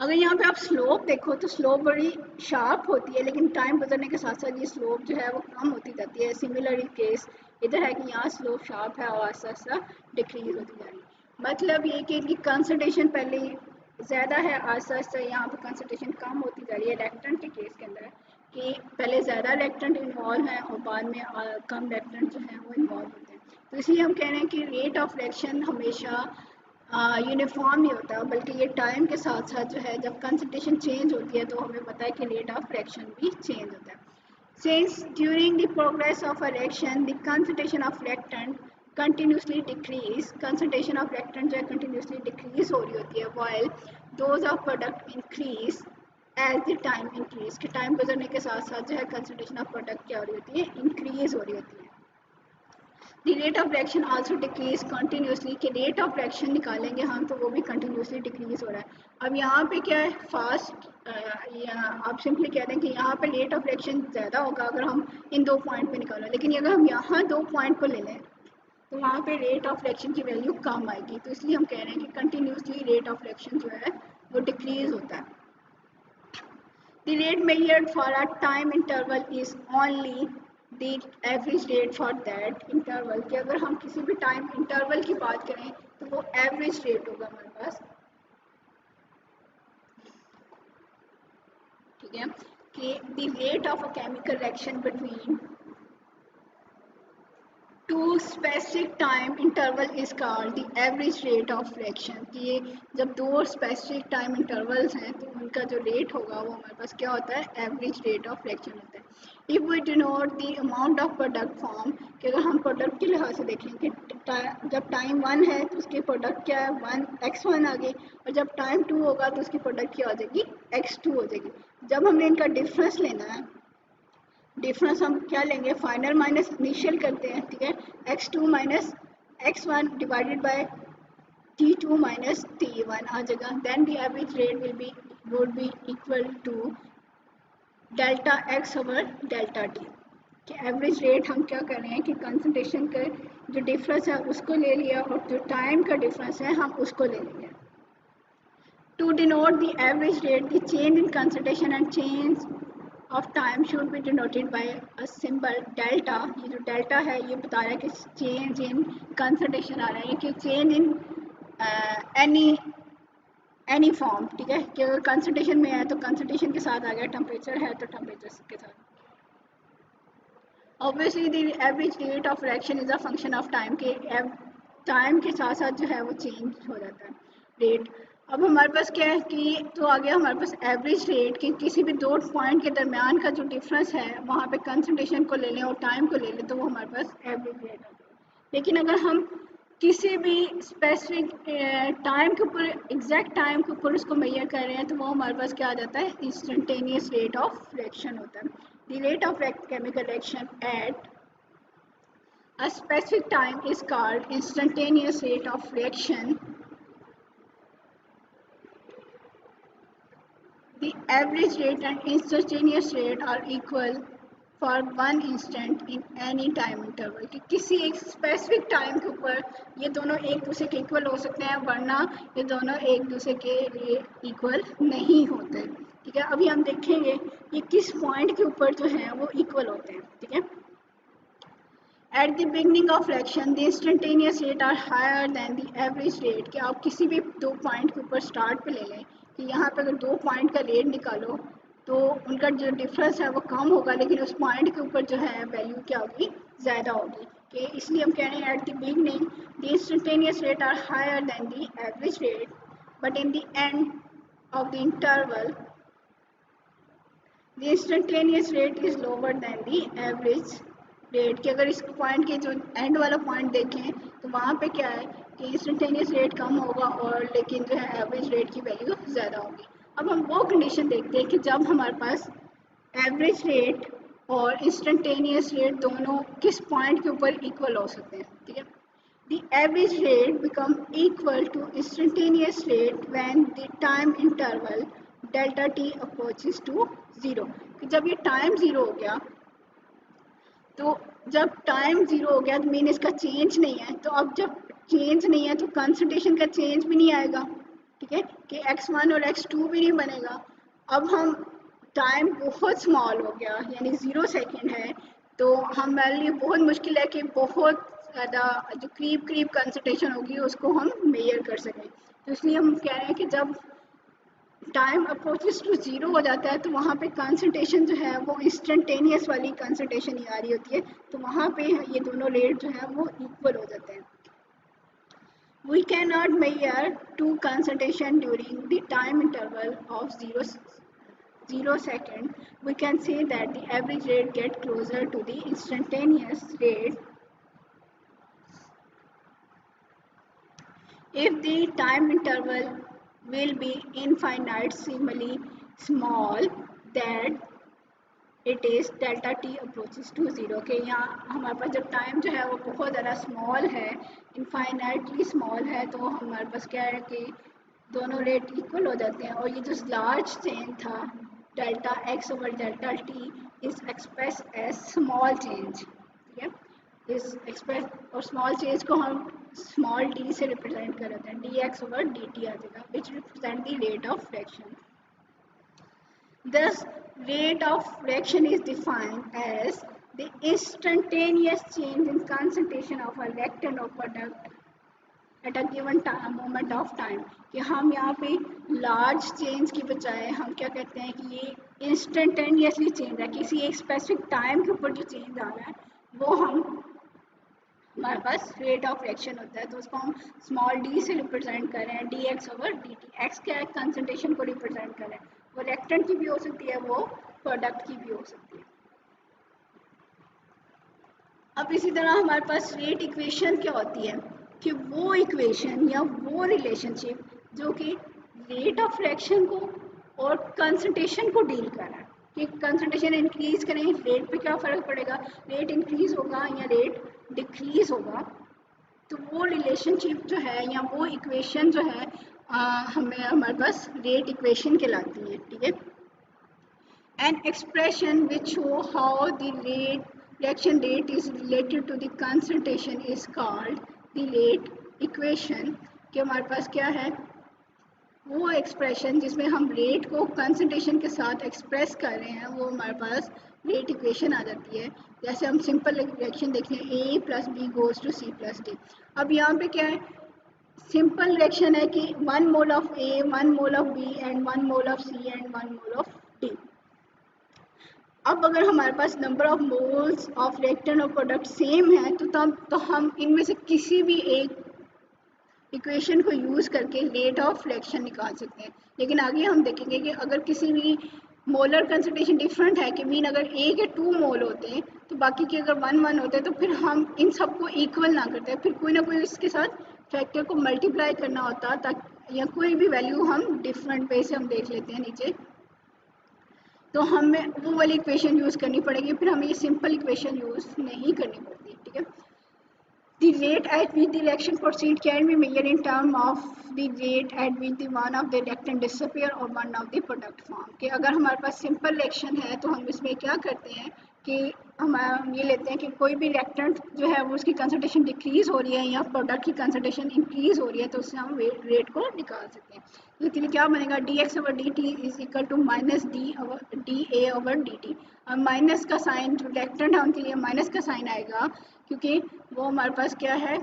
अगर यहाँ पे आप स्लोप देखो तो स्लोप बड़ी शार्प होती है, लेकिन टाइम गुजरने के साथ साथ ये स्लोप जो है वो कम होती जाती है। सिमिलर केस इधर है कि यहाँ स्लोप शार्प है और आस्ता आस्ता डिक्रीज होती जा रही है। मतलब ये कि इनकी कंसंट्रेशन पहले ज़्यादा है, आस्ता आस्ता यहाँ पे कंसंट्रेशन कम होती जा रही है। रिएक्टेंट के केस के अंदर कि पहले ज़्यादा रिएक्टेंट इन्वॉल्व हैं और बाद में कम रिएक्टेंट जो हैं वो इन्वॉल्व होते हैं। तो इसलिए हम कह रहे हैं कि रेट ऑफ रिएक्शन हमेशा यूनिफॉर्म नहीं होता, बल्कि ये टाइम के साथ साथ जो है जब कंसंट्रेशन चेंज होती है तो हमें पता है कि रेट ऑफ रिएक्शन भी चेंज होता है। Since during the progress of a reaction, the concentration of reactant continuously decrease, concentration of reactant जो है continuously decrease हो रही होती है, while those of product increase as the time increase, कि टाइम गुजरने के साथ साथ जो है concentration of product क्या हो रही होती है? increase हो रही होती है। The rate of reaction also decrease continuously, कि रेट ऑफ रिएक्शन निकालेंगे हम तो वो भी कंटिन्यूसली डिक्रीज हो रहा है। अब यहाँ पे क्या है? फास्ट, आप सिंपली कह दें कि यहाँ पे रेट ऑफ रिएक्शन ज़्यादा होगा अगर हम इन 2 पॉइंट पे निकालें, लेकिन अगर हम यहाँ 2 पॉइंट को ले लें तो वहाँ पे रेट ऑफ रिएक्शन की वैल्यू कम आएगी। तो इसलिए हम कह रहे हैं कि कंटिन्यूसली रेट ऑफ रिएक्शन जो है वो डिक्रीज होता है। The rate measured for a time interval is only the average rate for that interval, कि अगर हम किसी भी टाइम इंटरवल की बात करें तो वो एवरेज रेट होगा हमारे पास। ठीक है, कि the rate of a chemical reaction between two specific time interval is called the average rate of reaction, कि ये जब 2 स्पेसिफिक टाइम इंटरवल्स हैं तो उनका जो रेट होगा वो हमारे पास क्या होता है? एवरेज रेट ऑफ रिएक्शन होता है। If we denote the amount of product form, कि अगर हम प्रोडक्ट के लिहाज से देखें कि जब टाइम 1 है तो उसकी प्रोडक्ट क्या है? 1x1 आ गई, और जब टाइम 2 होगा तो उसकी प्रोडक्ट क्या हो जाएगी? x2 हो जाएगी। जब हमने इनका डिफरेंस लेना है, डिफरेंस हम क्या लेंगे? फाइनल माइनस इनिशियल करते हैं। ठीक है, x2 minus x1 divided by t2 minus t1 आ जाएगा। Then the average rate would be equal to delta x over delta t, कि एवरेज रेट हम क्या कर रहे हैं कि कंसंट्रेशन का जो डिफरेंस है उसको ले लिया और जो टाइम का डिफरेंस है हम उसको ले लेंगे। To denote the average rate, the change in concentration and change of time should be denoted by a symbol delta। ये जो delta है ये बता रहा है कि change in concentration आ रहा है, कि change in any form। ठीक है, कि अगर concentration में है तो concentration के साथ आ गया, temperature है तो temperature के साथ। Obviously the average rate of reaction is a function of time, के टाइम के साथ साथ जो है वो चेंज हो जाता है रेट। अब हमारे पास क्या है कि तो आ गया हमारे पास एवरेज रेट, कि किसी भी 2 पॉइंट के दरमियान का जो डिफरेंस है वहाँ पे कंसंट्रेशन को ले लें और टाइम को ले लें तो वो हमारे पास एवरेज रेट आ गया। लेकिन अगर हम किसी भी स्पेसिफिक टाइम के ऊपर, एग्जैक्ट टाइम के ऊपर उसको मेजर कर रहे हैं तो वो हमारे पास क्या आ जाता है? इंस्टेंटेनियस रेट ऑफ रिएक्शन होता है। The rate of chemical reaction at a specific time is called instantaneous rate of reaction, The average rate and instantaneous rate are equal for one instant in any time interval. कि किसी एक specific time के ऊपर ये दोनों एक दूसरे के इक्वल हो सकते हैं, वरना ये दोनों एक दूसरे के लिए इक्वल नहीं होते. ठीक है, अभी हम देखेंगे ये किस पॉइंट के ऊपर जो है वो इक्वल होते हैं. ठीक है, at the beginning of fraction the instantaneous rate are higher than the average rate. कि आप किसी भी दो पॉइंट के ऊपर स्टार्ट पे ले लें कि यहाँ पे अगर दो पॉइंट का रेट निकालो तो उनका जो डिफरेंस है वो कम होगा, लेकिन उस पॉइंट के ऊपर जो है वैल्यू क्या होगी, ज़्यादा होगी. कि इसलिए हम कह रहे हैं at the beginning the instantaneous rate are higher than the average rate, but in the end of the interval the instantaneous rate is lower than the average rate. कि अगर इस पॉइंट के जो एंड वाला पॉइंट देखें तो वहाँ पे क्या है कि इंस्टेंटेनियस रेट कम होगा और लेकिन जो है एवरेज रेट की वैल्यू ज़्यादा होगी. अब हम वो कंडीशन देखते हैं कि जब हमारे पास एवरेज रेट और इंस्टेंटेनियस रेट दोनों किस पॉइंट के ऊपर इक्वल हो सकते हैं. ठीक है, the average rate become equal to instantaneous rate when the time interval delta t approaches to 0. कि जब ये टाइम ज़ीरो हो गया, तो जब टाइम ज़ीरो हो गया तो मीन इसका चेंज नहीं है, तो अब जब चेंज नहीं है तो कंसंट्रेशन का चेंज भी नहीं आएगा. ठीक है, कि x1 और x2 भी नहीं बनेगा. अब हम टाइम बहुत स्मॉल हो गया यानी 0 सेकेंड है, तो हमारे लिए बहुत मुश्किल है कि बहुत ज़्यादा जो करीब कंसंट्रेशन होगी उसको हम मेजर कर सकें. तो इसलिए हम कह रहे हैं कि जब टाइम अप्रोचेस टू ज़ीरो हो जाता है तो वहाँ पे कंसंट्रेशन जो है वो इंस्टेंटेनियस वाली कंसंट्रेशन ही आ रही होती है, तो वहाँ पे ये दोनों रेट जो है वो इक्वल हो जाते हैं. We cannot measure two concentration during the time interval of 0 second. We can say that the average rate get closer to the instantaneous rate if the time interval will be infinitesimally small that it is delta t approaches to zero. के यहाँ हमारे पास जब time जो है वो बहुत ज़्यादा small है, इनफाइनाइटली स्मॉल है, तो हमारे पास क्या है कि दोनों रेट इक्वल हो जाते हैं. और ये जो लार्ज चेंज था delta x over delta t is express as small change. ठीक है, इस एक्सप्रेस और स्मॉल चेंज को हम स्मॉल डी से रिप्रेजेंट कर देते हैं, D x over D T आ जाएगा, which represent the rate of fraction. Thus, rate of fraction is defined as the instantaneous change in concentration of a reactant or product at a given moment of time. कि हम यहाँ पे large change की बजाय हम क्या कहते हैं कि ये instantaneously change है, किसी एक specific time के ऊपर जो change आ रहा है वो हमारे पास रेट ऑफ रिएक्शन होता है. तो उसको हम स्मॉल डी से रिप्रेजेंट कर रहे हैं, D x over D T. X क्या है, कंसंट्रेशन को रिप्रेजेंट कर रहे हैं, वो रिएक्टेंट की भी हो सकती है, वो प्रोडक्ट की भी हो सकती है. अब इसी तरह हमारे पास रेट इक्वेशन क्या होती है कि वो इक्वेशन या वो रिलेशनशिप जो कि रेट ऑफ रिएक्शन को और कंसंट्रेशन को डील कर रहा है. कि कंसंट्रेशन इंक्रीज करें, रेट पे क्या फ़र्क पड़ेगा, रेट इंक्रीज होगा या रेट डिक्रीज होगा. तो वो रिलेशनशिप जो है या वो इक्वेशन जो है हमें हमारे पास रेट इक्वेशन कहलाती है. ठीक है, an expression which show how the reaction rate is related to the concentration is called the rate equation. कि हमारे पास क्या है वो एक्सप्रेशन जिसमें हम रेट को कंसंट्रेशन के साथ एक्सप्रेस कर रहे हैं, वो हमारे पास रेट इक्वेशन आ जाती है. जैसे हम सिंपल रिएक्शन देखें, A plus B goes to C plus D. अब यहाँ पे क्या है, सिंपल रिएक्शन है कि 1 mole of A, 1 mole of B and 1 mole of C and 1 mole of D. अब अगर हमारे पास number of moles of reactant और प्रोडक्ट सेम है तो तब तो हम इनमें से किसी भी एक इक्वेशन को यूज़ करके रेट ऑफ रिएक्शन निकाल सकते हैं. लेकिन आगे हम देखेंगे कि अगर किसी भी मोलर कंसंट्रेशन डिफरेंट है कि मीन अगर ए के 2 मोल होते हैं तो बाकी के अगर 1 होते हैं तो फिर हम इन सबको इक्वल ना करते, फिर कोई ना कोई इसके साथ फैक्टर को मल्टीप्लाई करना होता ताकि या कोई भी वैल्यू हम डिफरेंट वे से हम देख लेते हैं नीचे, तो हमें वो वाली इक्वेशन यूज़ करनी पड़ेगी, फिर हमें ये सिंपल इक्वेशन यूज़ नहीं करनी पड़ती. ठीक है, The rate at which the reaction proceed can be measured in terms of the rate at which the one of the reactant disappear or one of the product form. कि अगर हमारे पास simple reaction है तो हम इसमें क्या करते हैं कि हम ये लेते हैं कि कोई भी रिएक्टेंट जो है वो उसकी कंसंट्रेशन डिक्रीज हो रही है या प्रोडक्ट की कंसंट्रेशन इंक्रीज हो रही है तो उससे हम रेट को निकाल सकते हैं। तो इसके लिए क्या बनेगा d x over D t is equal to minus d A over D t. और माइनस का साइन जो रिएक्टेंट है उनके लिए माइनस का साइन आएगा क्योंकि वो हमारे पास क्या है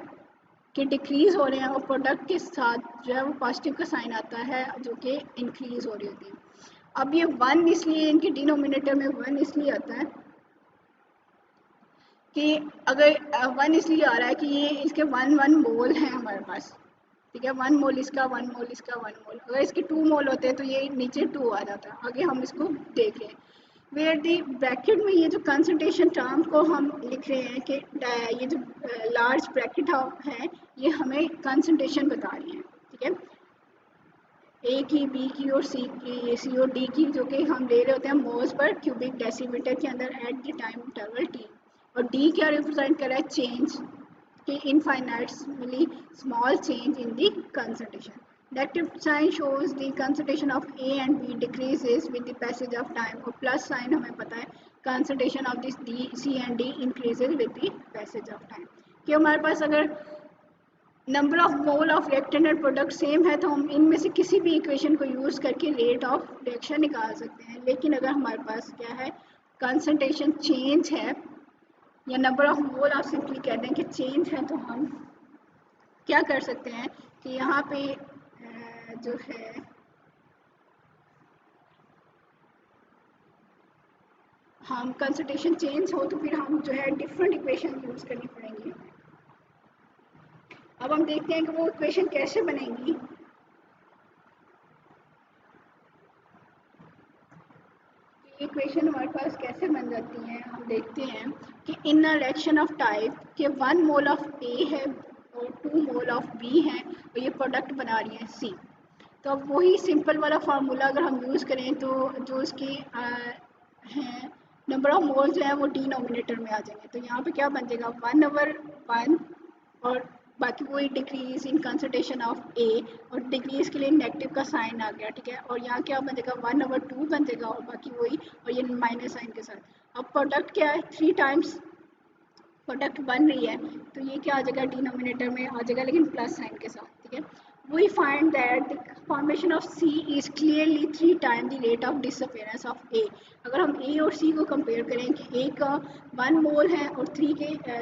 कि डिक्रीज हो रहे हैं और प्रोडक्ट के साथ जो है वो पॉजिटिव का साइन आता है जो कि इंक्रीज हो रही होती है। अब ये वन इसलिए इनके डिनोमिनेटर में वन इसलिए आता है कि अगर वन इसलिए आ रहा है कि ये इसके वन वन मोल हैं हमारे पास, ठीक है, वन मोल इसका वन मोल इसका वन मोल। अगर इसके टू मोल होते हैं तो ये नीचे टू आ जाता है। आगे हम इसको देख रहे हैं वेयर दी ब्रैकेट में ये जो कंसंट्रेशन टर्म को हम लिख रहे हैं कि ये जो लार्ज ब्रैकेट है ये हमें कंसंट्रेशन बता रही है, ठीक है, ए की बी की और सी और डी की जो कि हम ले रहे होते हैं मोल्स पर क्यूबिक डेसीमीटर के अंदर at the time interval T. और डी क्या रिप्रेजेंट कर रहा है चेंज कि infinitely small change in the concentration. Negative sign shows the concentration of A and B decreases with the passage of time और plus sign हमें पता है concentration of this D, C and D increases with the passage of time। कि हमारे पास अगर number of mole of reactant and product same है तो हम इनमें से किसी भी इक्वेशन को यूज़ करके रेट ऑफ रिएक्शन निकाल सकते हैं। लेकिन अगर हमारे पास क्या है कंसंट्रेशन चेंज है या नंबर ऑफ मोल आप सिंपली कह दें कि चेंज है तो हम क्या कर सकते हैं कि यहाँ पे जो है हम कंसंट्रेशन चेंज हो तो फिर हम जो है डिफरेंट इक्वेशन यूज़ करनी पड़ेंगी। अब हम देखते हैं कि वो इक्वेशन कैसे बनेंगी। इक्वेशन हमारे पास कैसे बन जाती हैं हम देखते हैं कि इन अ रिएक्शन ऑफ टाइप के वन मोल ऑफ ए है और टू मोल ऑफ बी है और ये प्रोडक्ट बना रही है सी। तो अब वही सिंपल वाला फार्मूला अगर हम यूज़ करें तो जो इसकी हैं नंबर ऑफ मोल जो है वो डिनोमिनेटर में आ जाएंगे। तो यहाँ पे क्या बन जाएगा वन ओवर वन और बाकी वही डिक्रीज इन कंसंट्रेशन ऑफ ए और डिक्रीज के लिए नेगेटिव का साइन आ गया, ठीक है, और यहाँ क्या बन जाएगा वन ओवर टू बन जाएगा और बाकी वही और ये माइनस साइन के साथ। अब प्रोडक्ट क्या है थ्री टाइम्स प्रोडक्ट बन रही है तो ये क्या आ जाएगा डिनोमिनेटर में आ जाएगा लेकिन प्लस साइन के साथ, ठीक है। We find that the formation of C is clearly three time the rate of disappearance of A. अगर हम ए और सी को कंपेयर करें कि ए का वन मोल है और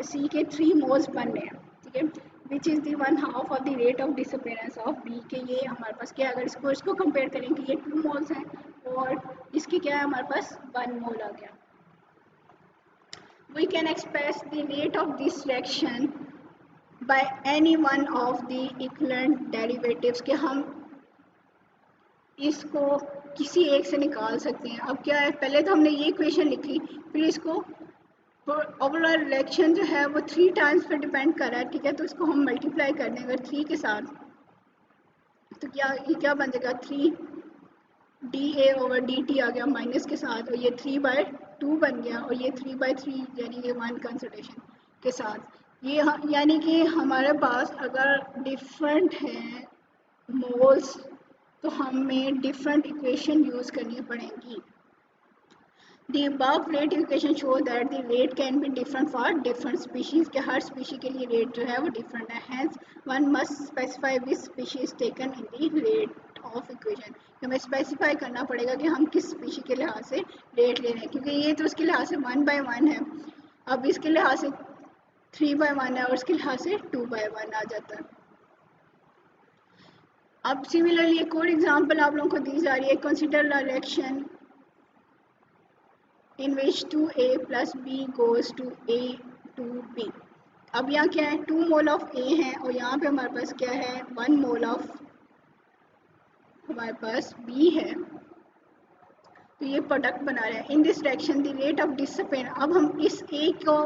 सी के थ्री मोल्स बन रहे हैं, ठीक है, which is the one half of the rate of disappearance of b के ये हमारे पास क्या है अगर इसको कंपेयर करें कि ये टू मोल्स हैं और इसके क्या है हमारे पास वन मोल आ गया। We can express the rate of this reaction by any one of the equivalent derivatives कि हम इसको किसी एक से निकाल सकते हैं। अब क्या है पहले तो हमने ये इक्वेशन लिखी फिर इसको ओवरऑल रिएक्शन जो है वो थ्री टाइम्स पे डिपेंड कर रहा है, ठीक है, तो इसको हम मल्टीप्लाई कर दें अगर थ्री के साथ तो ये क्या बन जाएगा थ्री डी ए ओवर डी टी आ गया माइनस के साथ और ये थ्री बाय टू बन गया और ये थ्री बाय थ्री यानी कि वन कंसंट्रेशन के साथ ये यानी कि हमारे पास अगर डिफरेंट है मोल्स तो हमें डिफरेंट इक्वेशन यूज़ करनी पड़ेंगी। The above rate equation show that the rate can be different for different species के हर स्पीशी के लिए रेट जो है वो डिफरेंट है। Hence one must specify which species taken in the rate of equation। हमें स्पेसिफाई करना पड़ेगा कि हम किस स्पीशी के लिहाज से रेट ले रहे हैं क्योंकि ये तो उसके लिहाज से वन बाय वन है, अब इसके लिहाज से थ्री बाय वन है और इसके लिहाज से टू बाय वन आ जाता है। अब सिमिलरली एक और एग्जांपल आप लोगों को दी जा रही है consider the reaction in which 2a plus b goes to a to b। अब यहाँ क्या है टू मोल ऑफ a है और यहाँ पे हमारे पास क्या है वन मोल ऑफ हमारे पास b है तो ये प्रोडक्ट बना रहे हैं। In this reaction the rate of disappearance अब हम इस a को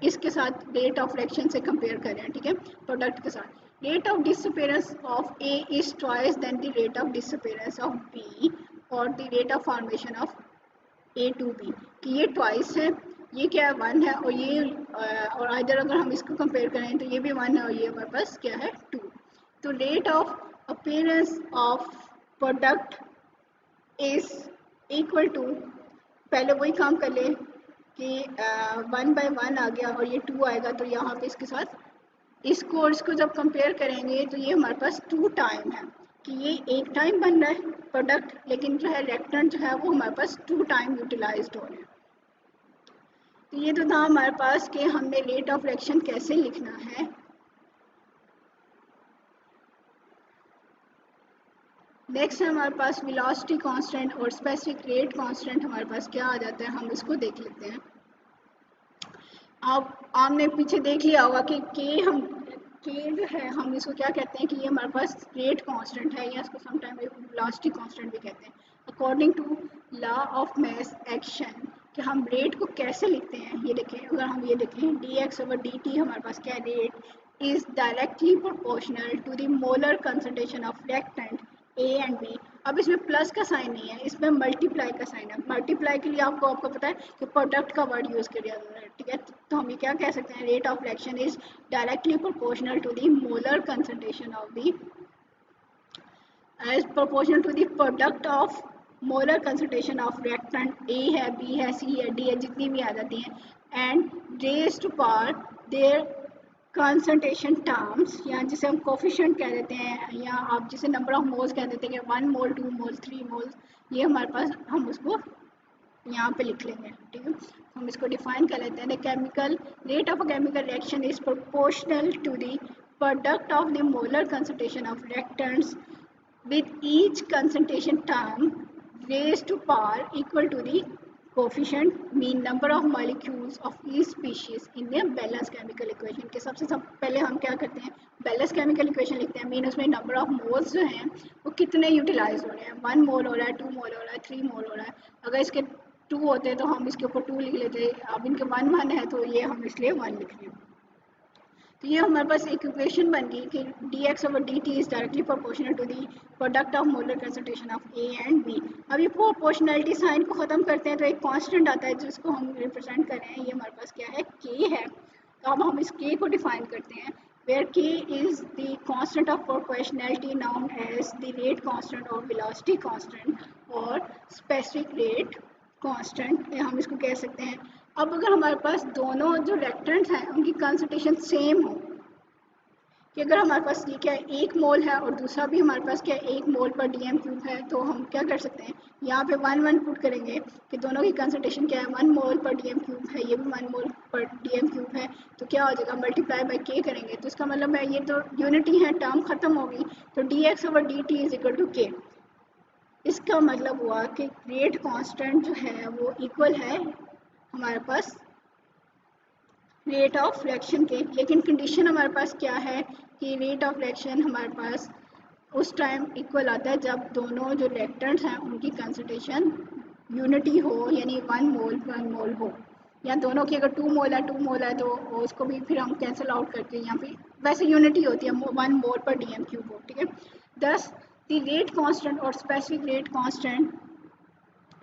इसके साथ रेट ऑफ रिएक्शन से कंपेयर कर रहे हैं, ठीक है, प्रोडक्ट के साथ। Rate of disappearance of a is twice than the rate of disappearance of b और the rate of formation of a two b कि ये ट्वाइस है ये क्या है 1 है, और ये और इधर अगर हम इसको कंपेयर करें तो ये भी 1 है और ये हमारे पास क्या है 2। तो rate of appearance of product is equal to, पहले वही काम कर ले कि 1/1 आ गया और ये 2 आएगा, तो यहाँ पे इसके साथ इसको और इसको जब कंपेयर करेंगे तो ये हमारे पास 2 टाइम है, कि ये एक टाइम बन रहा है प्रोडक्ट, लेकिन जो है रिएक्टेंट जो है वो हमारे पास 2 टाइम यूटिलाइज्ड हो रहे हैं। तो ये तो था हमारे पास कि हमने रेट ऑफ रिएक्शन कैसे लिखना है। नेक्स्ट है हमारे पास वेलोसिटी कांस्टेंट और स्पेसिफिक रेट कांस्टेंट हमारे पास क्या आ जाता है, हम इसको देख लेते हैं। आप आपने पीछे देख लिया होगा कि के जो है हम इसको क्या कहते हैं कि ये हमारे पास रेट कांस्टेंट है, या इसको समटाइम वेलोसिटी कांस्टेंट भी कहते हैं। According to law of mass action कि हम रेट को कैसे लिखते हैं, ये देखें, अगर हम ये देखें dx/dt हमारे पास क्या rate is directly proportional to the molar concentration of reactant a and b. अब इसमें प्लस का साइन नहीं है, इसमें मल्टीप्लाई का साइन है। मल्टीप्लाई के लिए आपको पता है कि प्रोडक्ट का वर्ड यूज करिए, ठीक है। तो हम ये क्या कह सकते हैं, rate of reaction is directly proportional to the molar concentration of the as proportional to the product of molar concentration of reactant a है, बी है, सी है, डी है, जितनी भी आ जाती हैं, and raised power there concentration terms, या जिसे हम कोफिशिएंट कह देते हैं, या आप जिसे नंबर ऑफ मोल्स कह देते हैं कि 1 मोल 2 मोल 3 मोल, ये हमारे पास हम उसको यहाँ पे लिख लेंगे, ठीक है। हम इसको डिफाइन कर लेते हैं। Chemical rate of a chemical reaction is proportional to the product of the molar concentration of reactants with each concentration term raised to power equal to the coefficient mean number of molecules of each species in the balanced chemical equation के सब पहले हम क्या करते हैं, balance chemical equation लिखते हैं। Mean उसमें नंबर ऑफ मोल्स जो हैं वो कितने यूटिलाइज हो रहे हैं, 1 मोल हो रहा है, 2 मोल हो रहा है, 3 मोल हो रहा है। अगर इसके 2 होते हैं तो हम इसके ऊपर 2 लिख लेते, अब इनके 1 है तो ये हम इसलिए 1 लिख रहे हैं। तो ये हमारे पास एक इक्वेशन बन गई कि dx/dt is directly proportional to the product of molar concentration of a and b. अब ये प्रोपोर्शनलिटी साइन को ख़त्म करते हैं तो एक कांस्टेंट आता है जिसको हम रिप्रेजेंट कर रहे हैं, ये हमारे पास क्या है, k है। तो अब हम इस k को डिफाइन करते हैं, where k is the constant of proportionality known as the rate constant or velocity constant और specific rate constant, हम इसको कह सकते हैं। अब अगर हमारे पास दोनों जो रिएक्टेंट्स हैं उनकी कंसंट्रेशन सेम हो, कि अगर हमारे पास ये क्या है 1 मोल है और दूसरा भी हमारे पास क्या है 1 मोल पर dm³ है, तो हम क्या कर सकते हैं, यहाँ पे 1 पुट करेंगे कि दोनों की कंसंट्रेशन क्या है 1 मोल पर dm³ है, ये भी 1 मोल पर dm³ है, तो क्या हो जाएगा मल्टीप्लाई बाय k करेंगे, तो इसका मतलब है ये तो यूनिटी है, टर्म खत्म होगी, तो dx/dt is equal to k। इसका मतलब हुआ कि रेट कांस्टेंट जो है वो इक्वल है हमारे पास रेट ऑफ रिएक्शन के। लेकिन कंडीशन हमारे पास क्या है कि रेट ऑफ रिएक्शन हमारे पास उस टाइम इक्वल आता है जब दोनों जो रिएक्टेंट्स हैं उनकी कंसंट्रेशन यूनिटी हो, यानी 1 मोल 1 मोल हो, या दोनों की अगर 2 मोल है 2 मोल है तो उसको भी फिर हम कैंसिल आउट करके यहाँ पे वैसे यूनिटी होती है 1 मोल पर dm³ हो, ठीक है। दस द रेट कांस्टेंट और specific rate constant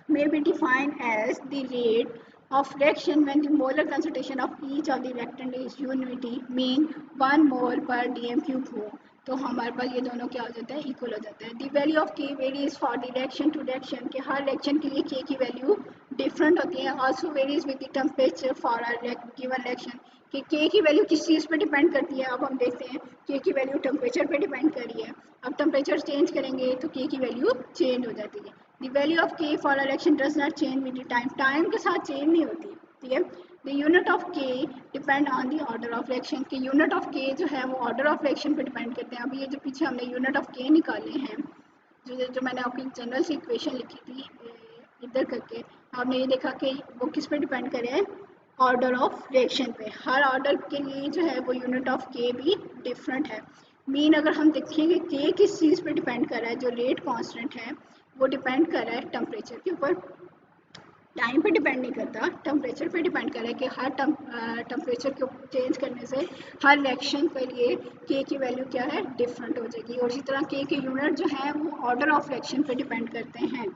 may be defined as the rate of reaction when the molar concentration of each of the reactant is unity, mean 1 mole per dm³ हो, तो हमारे पास ये दोनों क्या हो जाता है, इक्वल हो जाता है। The value of k varies for the reaction to reaction, के हर रिएक्शन के लिए k की वैल्यू डिफरेंट होती है। Also varies with the temperature for a given reaction, कि k की वैल्यू किस चीज़ पे डिपेंड करती है। अब हम देखते हैं k की वैल्यू टेम्परेचर पे डिपेंड कर रही है। अब टेम्परेचर चेंज करेंगे तो k की वैल्यू चेंज हो जाती है। The value of k for a reaction does not change with the time, time के साथ चेंज नहीं होती, ठीक है। The unit of k depend on the order of reaction, के यूनिट ऑफ k जो है वो ऑर्डर ऑफ रिएक्शन पे डिपेंड करते हैं। अब ये जो पीछे हमने यूनिट ऑफ k निकाले हैं, जो मैंने आपकी जनरल सी इक्वेशन लिखी थी इधर करके, आपने ये देखा कि वो किस पे डिपेंड करे हैं, ऑर्डर ऑफ रिएक्शन पे। हर ऑर्डर के लिए जो है वो यूनिट ऑफ k भी डिफरेंट है। मीन अगर हम देखेंगे k किस चीज़ पे डिपेंड कर रहा है, जो रेट कांस्टेंट है वो डिपेंड कर रहा है टेम्परेचर के ऊपर, टाइम पे डिपेंड नहीं करता, टेम्परेचर पे डिपेंड कर रहा है कि हर टेम्परेचर को चेंज करने से हर रिएक्शन के लिए k की वैल्यू क्या है, डिफरेंट हो जाएगी। और इसी तरह k के यूनिट जो है वो ऑर्डर ऑफ रिएक्शन पे डिपेंड करते हैं।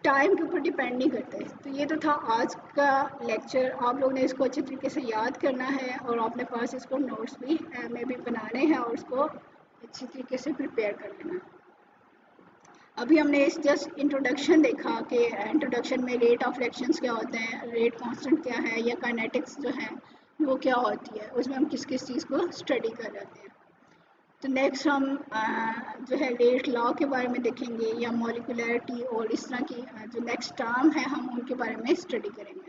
टाइम के ऊपर डिपेंड नहीं करते। तो ये तो था आज का लेक्चर। आप लोग ने इसको अच्छे तरीके से याद करना है और अपने पास इसको नोट्स भी में भी बनाने हैं और उसको अच्छी तरीके से प्रिपेयर कर लेना है। अभी हमने इस जस्ट इंट्रोडक्शन देखा कि इंट्रोडक्शन में रेट ऑफ रिएक्शंस क्या होते हैं, रेट कांस्टेंट क्या है, या काइनेटिक्स जो है वो क्या होती है, उसमें हम किस किस चीज़ को स्टडी कर रहे हैं। तो नेक्स्ट हम जो है रेट लॉ के बारे में देखेंगे, या मॉलिकुलरिटी और इस तरह की जो नेक्स्ट टर्म है हम उनके बारे में स्टडी करेंगे।